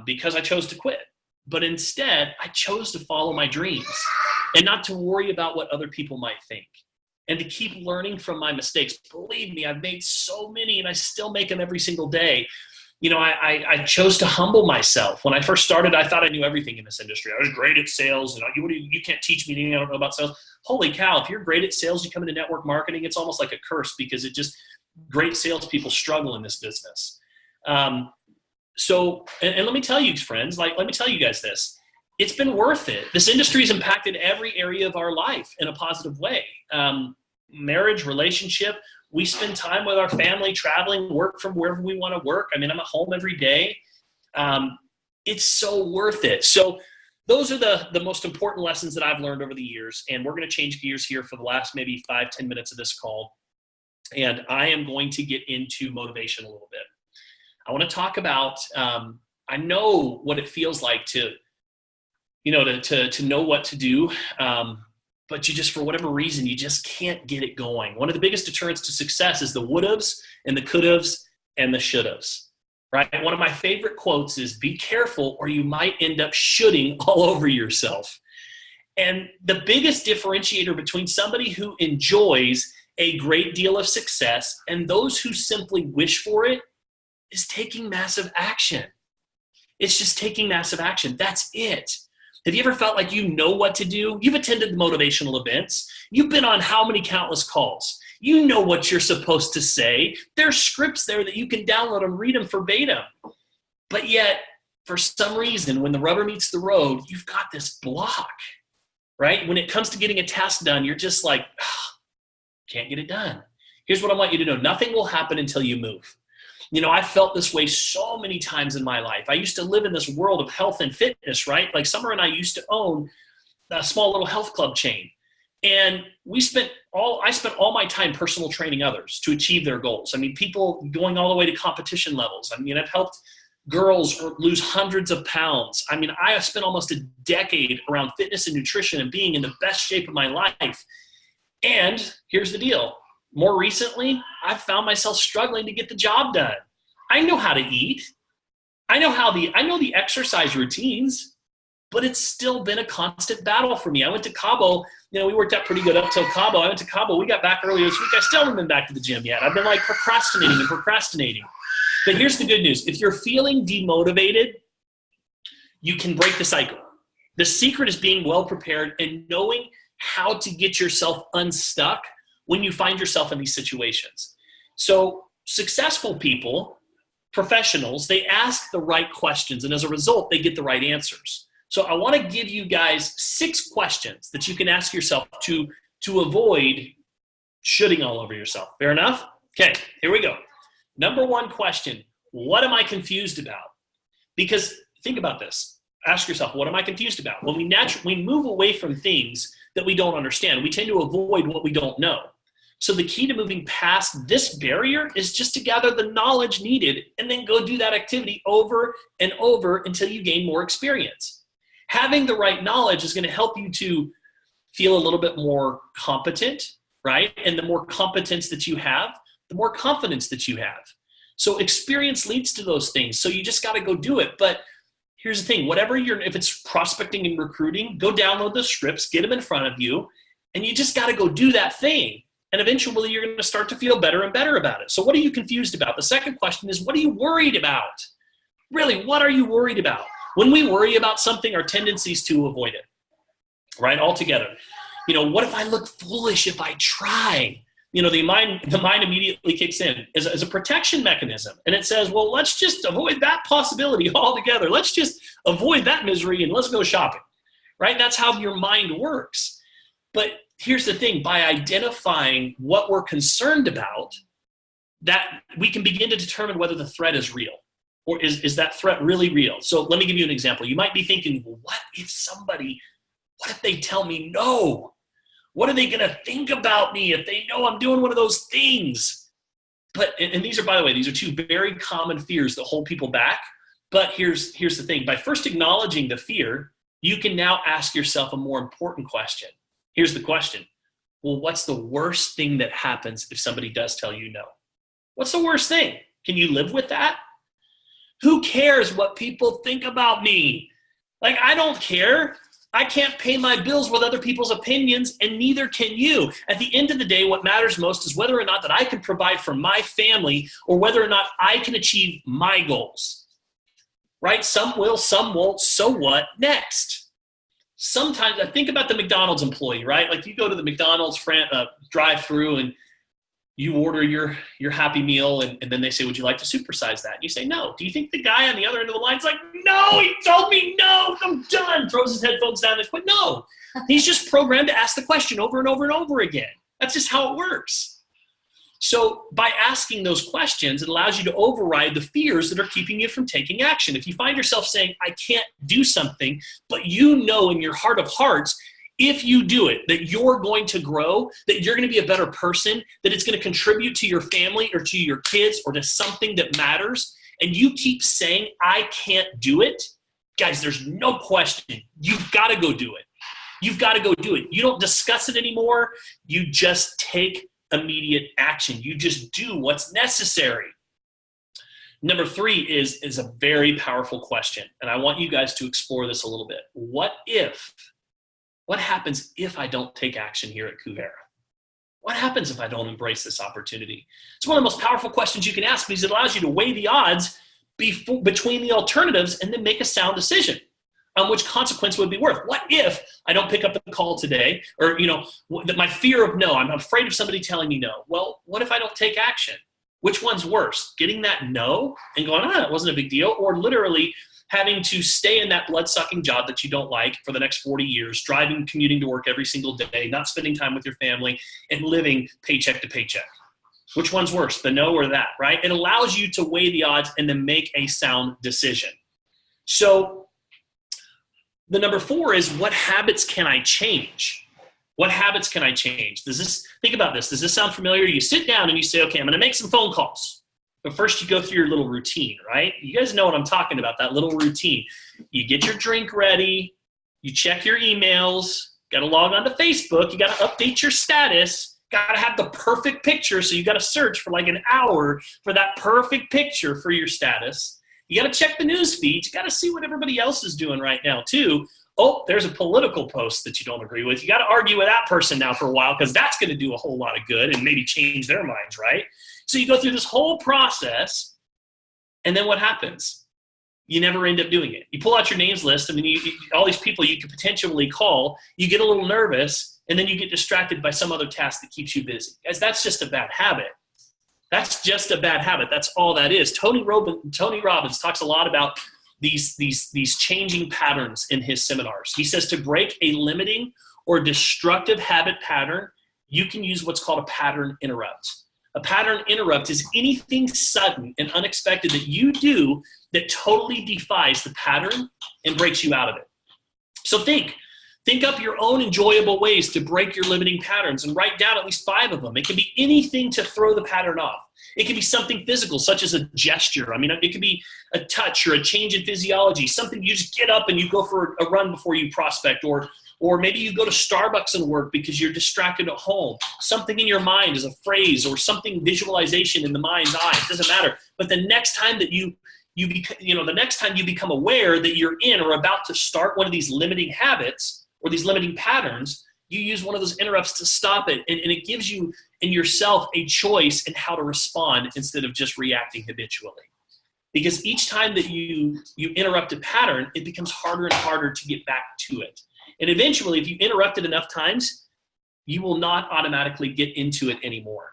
because I chose to quit. But instead, I chose to follow my dreams and not to worry about what other people might think and to keep learning from my mistakes. Believe me, I've made so many and I still make them every single day. You know, I chose to humble myself. When I first started, I thought I knew everything in this industry. I was great at sales, and you can't teach me anything I don't know about sales. Holy cow, if you're great at sales, you come into network marketing, it's almost like a curse because great salespeople struggle in this business. So let me tell you, friends, let me tell you guys this. It's been worth it. This industry has impacted every area of our life in a positive way. Marriage, relationship. We spend time with our family, traveling, work from wherever we want to work. I mean, I'm at home every day. It's so worth it. So those are the most important lessons that I've learned over the years. And we're going to change gears here for the last maybe 5-10 minutes of this call. And I am going to get into motivation a little bit. I want to talk about, I know what it feels like to know what to do. But you just, for whatever reason, you just can't get it going. One of the biggest deterrents to success is the would-haves and the could-haves and the should-haves, right? One of my favorite quotes is, be careful or you might end up shoulding all over yourself. And the biggest differentiator between somebody who enjoys a great deal of success and those who simply wish for it is taking massive action. It's just taking massive action. That's it. Have you ever felt like you know what to do? You've attended motivational events. You've been on how many countless calls? You know what you're supposed to say. There's scripts there that you can download and read them verbatim. But yet, for some reason, when the rubber meets the road, you've got this block, right? When it comes to getting a task done, you're just like, can't get it done. Here's what I want you to know. Nothing will happen until you move. You know, I felt this way so many times in my life. I used to live in this world of health and fitness, right? Like Summer and I used to own a small little health club chain. And I spent all my time personal training others to achieve their goals. I mean, people going all the way to competition levels. I mean, I've helped girls lose hundreds of pounds. I mean, I have spent almost a decade around fitness and nutrition and being in the best shape of my life. And here's the deal. More recently, I've found myself struggling to get the job done. I know how to eat. I know the exercise routines, but it's still been a constant battle for me. I went to Cabo, we worked out pretty good up till Cabo. I went to Cabo, we got back earlier this week. I still haven't been back to the gym yet. I've been like procrastinating. But here's the good news. If you're feeling demotivated, you can break the cycle. The secret is being well prepared and knowing how to get yourself unstuck when you find yourself in these situations. So successful people, professionals, they ask the right questions, and as a result, they get the right answers. So I want to give you guys 6 questions that you can ask yourself to avoid shoulding all over yourself. Fair enough? Okay, here we go. Number 1 question, what am I confused about? Because think about this. Ask yourself, what am I confused about? When we move away from things that we don't understand, we tend to avoid what we don't know. So the key to moving past this barrier is just to gather the knowledge needed and then go do that activity over and over until you gain more experience. Having the right knowledge is going to help you to feel a little bit more competent, right? And the more competence that you have, the more confidence that you have. So experience leads to those things. So you just got to go do it. But here's the thing, if it's prospecting and recruiting, go download the scripts, get them in front of you, and you just got to go do that thing. And eventually you're going to start to feel better and better about it. So what are you confused about? The second question is, what are you worried about? Really, what are you worried about? When we worry about something, our tendency is to avoid it, right? Altogether. What if I look foolish if I try? The mind immediately kicks in as a protection mechanism. And it says, well, let's just avoid that possibility altogether. Let's just avoid that misery and let's go shopping, right? That's how your mind works. But here's the thing, by identifying what we're concerned about, that we can begin to determine whether the threat is real, or is that threat really real? So let me give you an example. You might be thinking, well, what if they tell me no? What are they going to think about me if they know I'm doing one of those things? And these are, by the way, these are two very common fears that hold people back. But here's the thing. By first acknowledging the fear, you can now ask yourself a more important question. Here's the question. Well, what's the worst thing that happens if somebody does tell you no? What's the worst thing? Can you live with that? Who cares what people think about me? Like, I don't care. I can't pay my bills with other people's opinions, and neither can you. At the end of the day, what matters most is whether or not that I can provide for my family, or whether or not I can achieve my goals. Right? Some will, some won't. So what next? Sometimes I think about the McDonald's employee, right? Like, you go to the McDonald's drive-through and you order your Happy Meal, and then they say, would you like to supersize that? And you say, no. Do you think the guy on the other end of the line's like, no, he told me no, I'm done, throws his headphones down and quit? No. He's just programmed to ask the question over and over and over again. That's just how it works. So by asking those questions, it allows you to override the fears that are keeping you from taking action. If you find yourself saying, I can't do something, but you know in your heart of hearts, if you do it, that you're going to grow, that you're going to be a better person, that it's going to contribute to your family or to your kids or to something that matters, and you keep saying, I can't do it, guys, there's no question. You've got to go do it. You've got to go do it. You don't discuss it anymore. You just take immediate action. You just do what's necessary. Number 3 is a very powerful question, and I want you guys to explore this a little bit. What happens if I don't take action here at Kuvera? What happens if I don't embrace this opportunity? It's one of the most powerful questions you can ask, because it allows you to weigh the odds between the alternatives and then make a sound decision on which consequence would be worth. What if I don't pick up the call today? Or, my fear of no, I'm afraid of somebody telling me no. Well, what if I don't take action? Which one's worse? Getting that no and going, it wasn't a big deal, or literally having to stay in that blood-sucking job that you don't like for the next 40 years, commuting to work every single day, not spending time with your family, and living paycheck to paycheck. Which one's worse, the no or that, right? It allows you to weigh the odds and then make a sound decision. So the number 4 is, what habits can I change? What habits can I change? Think about this. Does this sound familiar? You sit down and you say, okay, I'm going to make some phone calls. But first you go through your little routine, right? You guys know what I'm talking about, that little routine. You get your drink ready, you check your emails, got to log on to Facebook, you got to update your status, got to have the perfect picture, so you got to search for like an hour for that perfect picture for your status. You got to check the news feeds, you got to see what everybody else is doing right now too. Oh, there's a political post that you don't agree with. You got to argue with that person now for a while, because that's going to do a whole lot of good and maybe change their minds, right? So you go through this whole process, and then what happens? You never end up doing it. You pull out your names list, and then all these people you could potentially call, you get a little nervous, and then you get distracted by some other task that keeps you busy. Guys, that's just a bad habit. That's just a bad habit. That's all that is. Tony Robbins talks a lot about these changing patterns in his seminars. He says to break a limiting or destructive habit pattern, you can use what's called a pattern interrupt. A pattern interrupt is anything sudden and unexpected that you do that totally defies the pattern and breaks you out of it. So think up your own enjoyable ways to break your limiting patterns and write down at least 5 of them. It can be anything to throw the pattern off. It can be something physical, such as a gesture. It could be a touch or a change in physiology, something you just get up and you go for a run before you prospect, or maybe you go to Starbucks and work because you're distracted at home. Something in your mind is a phrase or something visualization in the mind's eye. It doesn't matter. But the next time that the next time you become aware that you're in or about to start one of these limiting habits or these limiting patterns, you use one of those interrupts to stop it. And it gives you and yourself a choice in how to respond instead of just reacting habitually. Because each time that you interrupt a pattern, it becomes harder and harder to get back to it. And eventually, if you interrupt it enough times, you will not automatically get into it anymore.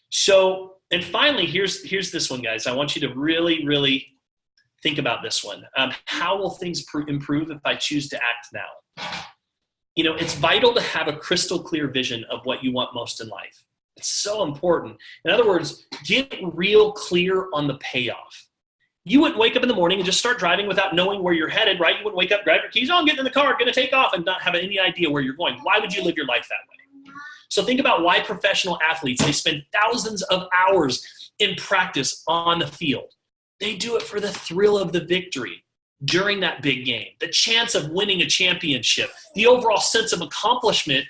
So, and finally, here's this one, guys. I want you to really, really think about this one. How will things improve if I choose to act now? It's vital to have a crystal clear vision of what you want most in life. It's so important. In other words, get real clear on the payoff. You wouldn't wake up in the morning and just start driving without knowing where you're headed, right? You wouldn't wake up, grab your keys, oh, I'm getting in the car, going to take off, and not have any idea where you're going. Why would you live your life that way? So think about why professional athletes, they spend thousands of hours in practice on the field. They do it for the thrill of the victory during that big game, the chance of winning a championship. The overall sense of accomplishment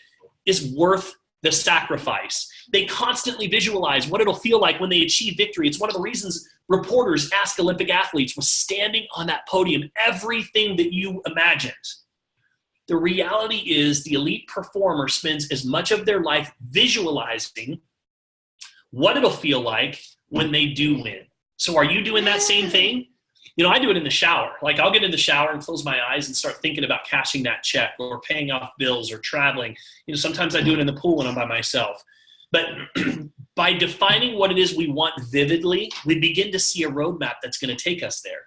is worth the sacrifice. They constantly visualize what it'll feel like when they achieve victory. It's one of the reasons reporters ask Olympic athletes, was standing on that podium, everything that you imagined. The reality is the elite performer spends as much of their life visualizing what it'll feel like when they do win. So are you doing that same thing? You know, I do it in the shower. Like, I'll get in the shower and close my eyes and start thinking about cashing that check or paying off bills or traveling. You know, sometimes I do it in the pool when I'm by myself. But by defining what it is we want vividly, we begin to see a roadmap that's going to take us there.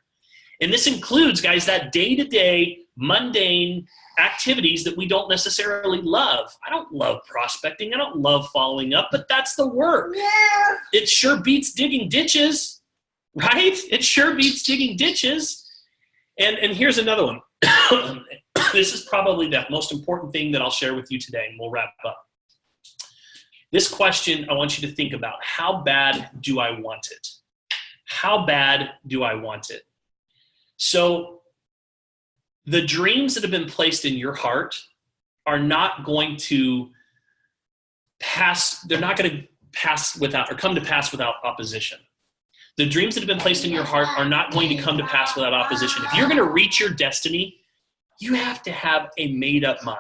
And this includes, guys, that day-to-day mundane activities that we don't necessarily love. I don't love prospecting. I don't love following up, but that's the work. Yeah. It sure beats digging ditches, right? It sure beats digging ditches. And here's another one. This is probably the most important thing that I'll share with you today, and we'll wrap up. This question, I want you to think about. How bad do I want it? How bad do I want it? So the dreams that have been placed in your heart are not going to pass, they're not going to pass without, or come to pass without opposition. The dreams that have been placed in your heart are not going to come to pass without opposition. If you're going to reach your destiny, you have to have a made-up mind.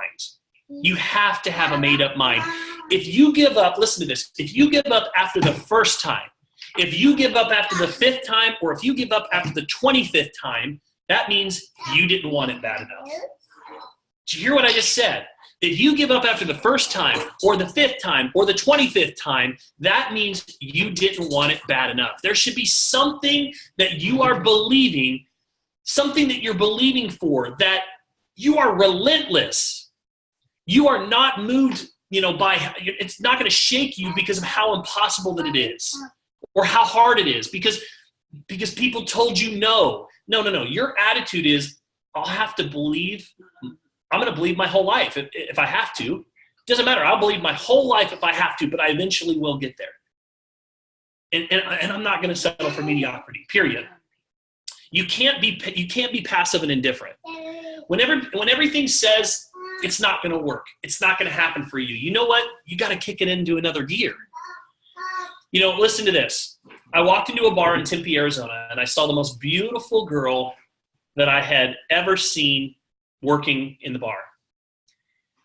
You have to have a made-up mind. If you give up, listen to this, if you give up after the first time, if you give up after the 5th time, or if you give up after the 25th time, that means you didn't want it bad enough. Did you hear what I just said? If you give up after the first time, or the 5th time, or the 25th time, that means you didn't want it bad enough. There should be something that you are believing, something that you're believing for, that you are relentless. You are not moved, by, it's not going to shake you because of how impossible that it is, or how hard it is, because people told you no. No. Your attitude is, I'll have to believe, I'm going to believe my whole life if I have to. It doesn't matter. I'll believe my whole life if I have to, but I eventually will get there. And I'm not going to settle for mediocrity, period. You can't be passive and indifferent. When everything says it's not going to work, it's not going to happen for you, you know what? You got to kick it into another gear. Listen to this. I walked into a bar in Tempe, Arizona, and I saw the most beautiful girl that I had ever seen working in the bar.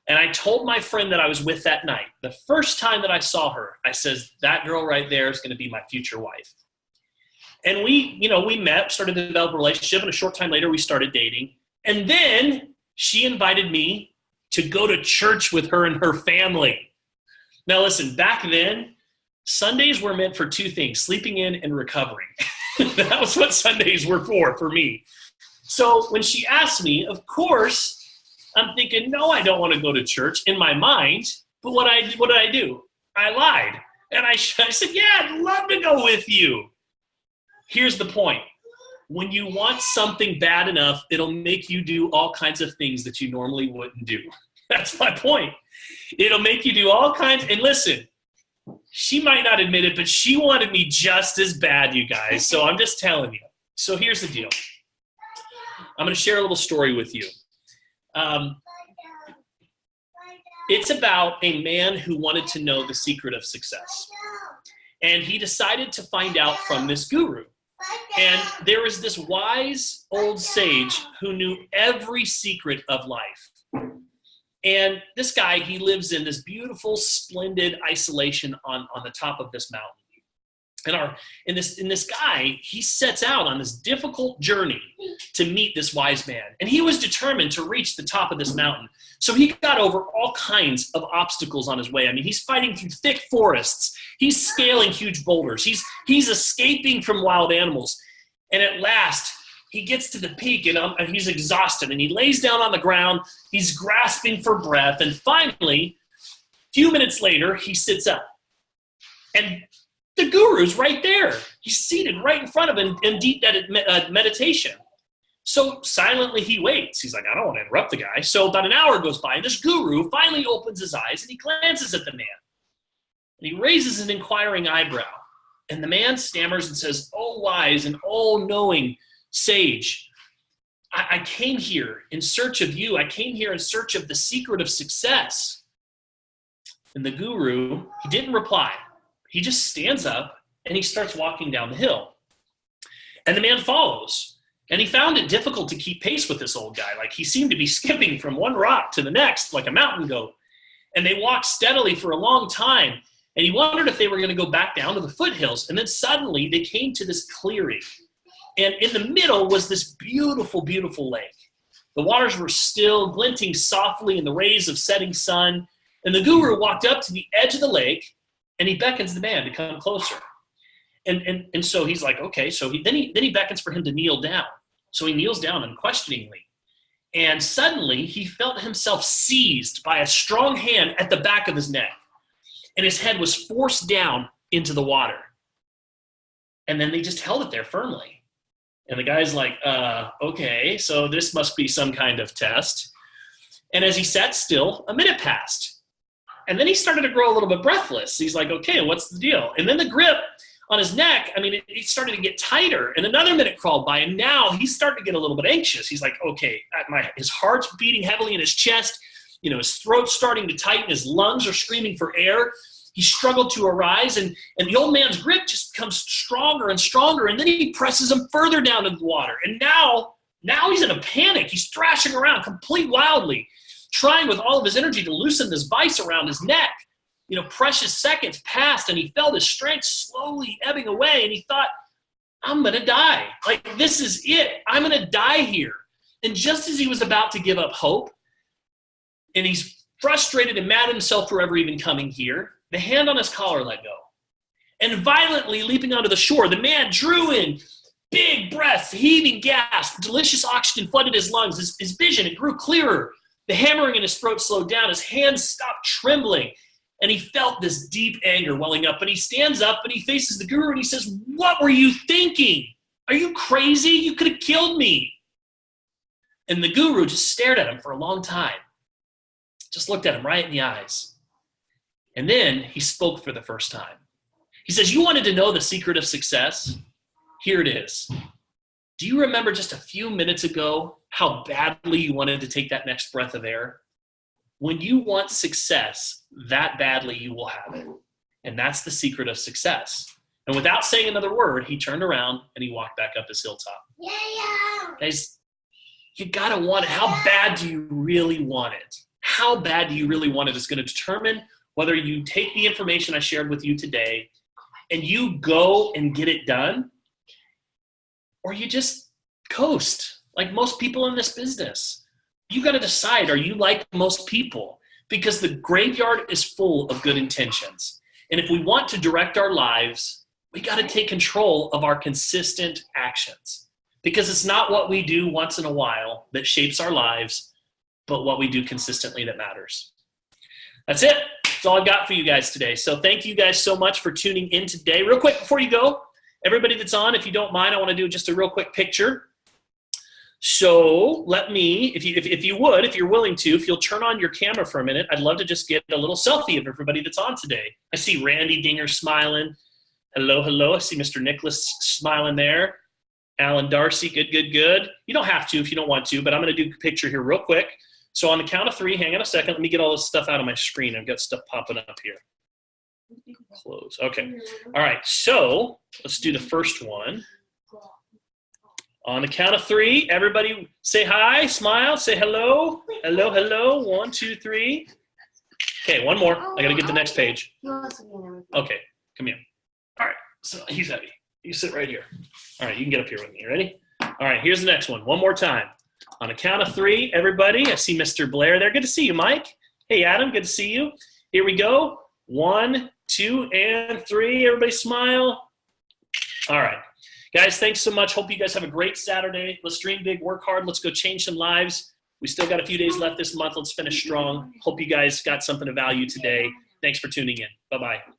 And I told my friend that I was with that night, the first time that I saw her, I says, that girl right there is going to be my future wife. And we met, started to develop a relationship, and a short time later we started dating. And then she invited me to go to church with her and her family. Now listen, back then, Sundays were meant for 2 things, sleeping in and recovering. That was what Sundays were for me. So when she asked me, of course, I'm thinking, no, I don't want to go to church in my mind. But what did I do? I lied. And I said, yeah, I'd love to go with you. Here's the point. When you want something bad enough, it'll make you do all kinds of things that you normally wouldn't do. That's my point. It'll make you do all kinds. And listen, she might not admit it, but she wanted me just as bad, you guys. So I'm just telling you. So here's the deal. I'm going to share a little story with you. It's about a man who wanted to know the secret of success. And he decided to find out from this guru. And there was this wise old sage who knew every secret of life. And this guy, he lives in this beautiful, splendid isolation on the top of this mountain. And this guy, he sets out on this difficult journey to meet this wise man. And he was determined to reach the top of this mountain. So he got over all kinds of obstacles on his way. I mean, he's fighting through thick forests. He's scaling huge boulders. He's escaping from wild animals. And at last, he gets to the peak and he's exhausted. And he lays down on the ground. He's grasping for breath. And finally, a few minutes later, he sits up. And the guru's right there. He's seated right in front of him in deep meditation. So silently he waits. He's like, I don't want to interrupt the guy. So about an hour goes by, and this guru finally opens his eyes, and he glances at the man. And he raises an inquiring eyebrow. And the man stammers and says, "Oh, wise and all-knowing sage, I came here in search of you. I came here in search of the secret of success." And the guru, he didn't reply. He just stands up and he starts walking down the hill. And the man follows. And he found it difficult to keep pace with this old guy. Like, he seemed to be skipping from one rock to the next like a mountain goat. And they walked steadily for a long time. And he wondered if they were going to go back down to the foothills. And then suddenly they came to this clearing. And in the middle was this beautiful, beautiful lake. The waters were still, glinting softly in the rays of setting sun. And the guru walked up to the edge of the lake, and he beckons the man to come closer. And so he's like, okay. So then he beckons for him to kneel down. So he kneels down unquestioningly. And suddenly he felt himself seized by a strong hand at the back of his neck. And his head was forced down into the water. And then they just held it there firmly. And the guy's like, okay, so this must be some kind of test. And as he sat still, a minute passed. And then he started to grow a little bit breathless. He's like, okay, what's the deal? And then the grip on his neck, it started to get tighter. And another minute crawled by, and now he's starting to get a little bit anxious. He's like, okay, his heart's beating heavily in his chest. His throat's starting to tighten. His lungs are screaming for air. He struggled to arise, and the old man's grip just becomes stronger and stronger. And then he presses him further down into the water. And now he's in a panic. He's thrashing around completely wildly, trying with all of his energy to loosen this vice around his neck. Precious seconds passed, and he felt his strength slowly ebbing away, and he thought, I'm going to die. Like, this is it. I'm going to die here. And just as he was about to give up hope, and he's frustrated and mad at himself for ever even coming here, the hand on his collar let go. And violently leaping onto the shore, the man drew in big breaths, heaving gasps. Delicious oxygen flooded his lungs. His vision, it grew clearer. The hammering in his throat slowed down. His hands stopped trembling. And he felt this deep anger welling up. And he stands up and he faces the guru and he says, "What were you thinking? Are you crazy? You could have killed me." And the guru just stared at him for a long time. Just looked at him right in the eyes. And then he spoke for the first time. He says, "You wanted to know the secret of success? Here it is. Do you remember just a few minutes ago how badly you wanted to take that next breath of air? When you want success that badly, you will have it. And that's the secret of success." And without saying another word, he turned around and he walked back up his hilltop. Yeah. Guys, you gotta want it. How bad do you really want it? How bad do you really want it is going to determine whether you take the information I shared with you today and you go and get it done, or you just coast like most people in this business. You got to decide, are you like most people? Because the graveyard is full of good intentions. And if we want to direct our lives, we got to take control of our consistent actions. Because it's not what we do once in a while that shapes our lives, but what we do consistently that matters. That's it. That's all I've got for you guys today. So thank you guys so much for tuning in today. Real quick before you go, everybody that's on, if you don't mind, I want to do just a real quick picture. So let me, if you're willing to, if you'll turn on your camera for a minute, I'd love to just get a little selfie of everybody that's on today. I see Randy Dinger smiling. Hello, hello. I see Mr. Nicholas smiling there. Alan Darcy, good, good, good. You don't have to if you don't want to, but I'm going to do a picture here real quick. So on the count of 3, hang on a second. Let me get all this stuff out of my screen. I've got stuff popping up here. Close. Okay. All right. So let's do the first one. On the count of 3, everybody say hi, smile, say hello. Hello, hello. 1, 2, 3. Okay, one more. I got to get the next page. Okay, come here. All right. So he's heavy. You sit right here. All right, you can get up here with me. You ready? All right, here's the next one. One more time. On a count of 3, everybody. I see Mr. Blair there. Good to see you, Mike. Hey, Adam, good to see you. Here we go. 1, 2, and 3. Everybody smile. All right. Guys, thanks so much. Hope you guys have a great Saturday. Let's dream big, work hard. Let's go change some lives. We still got a few days left this month. Let's finish strong. Hope you guys got something of value today. Thanks for tuning in. Bye-bye.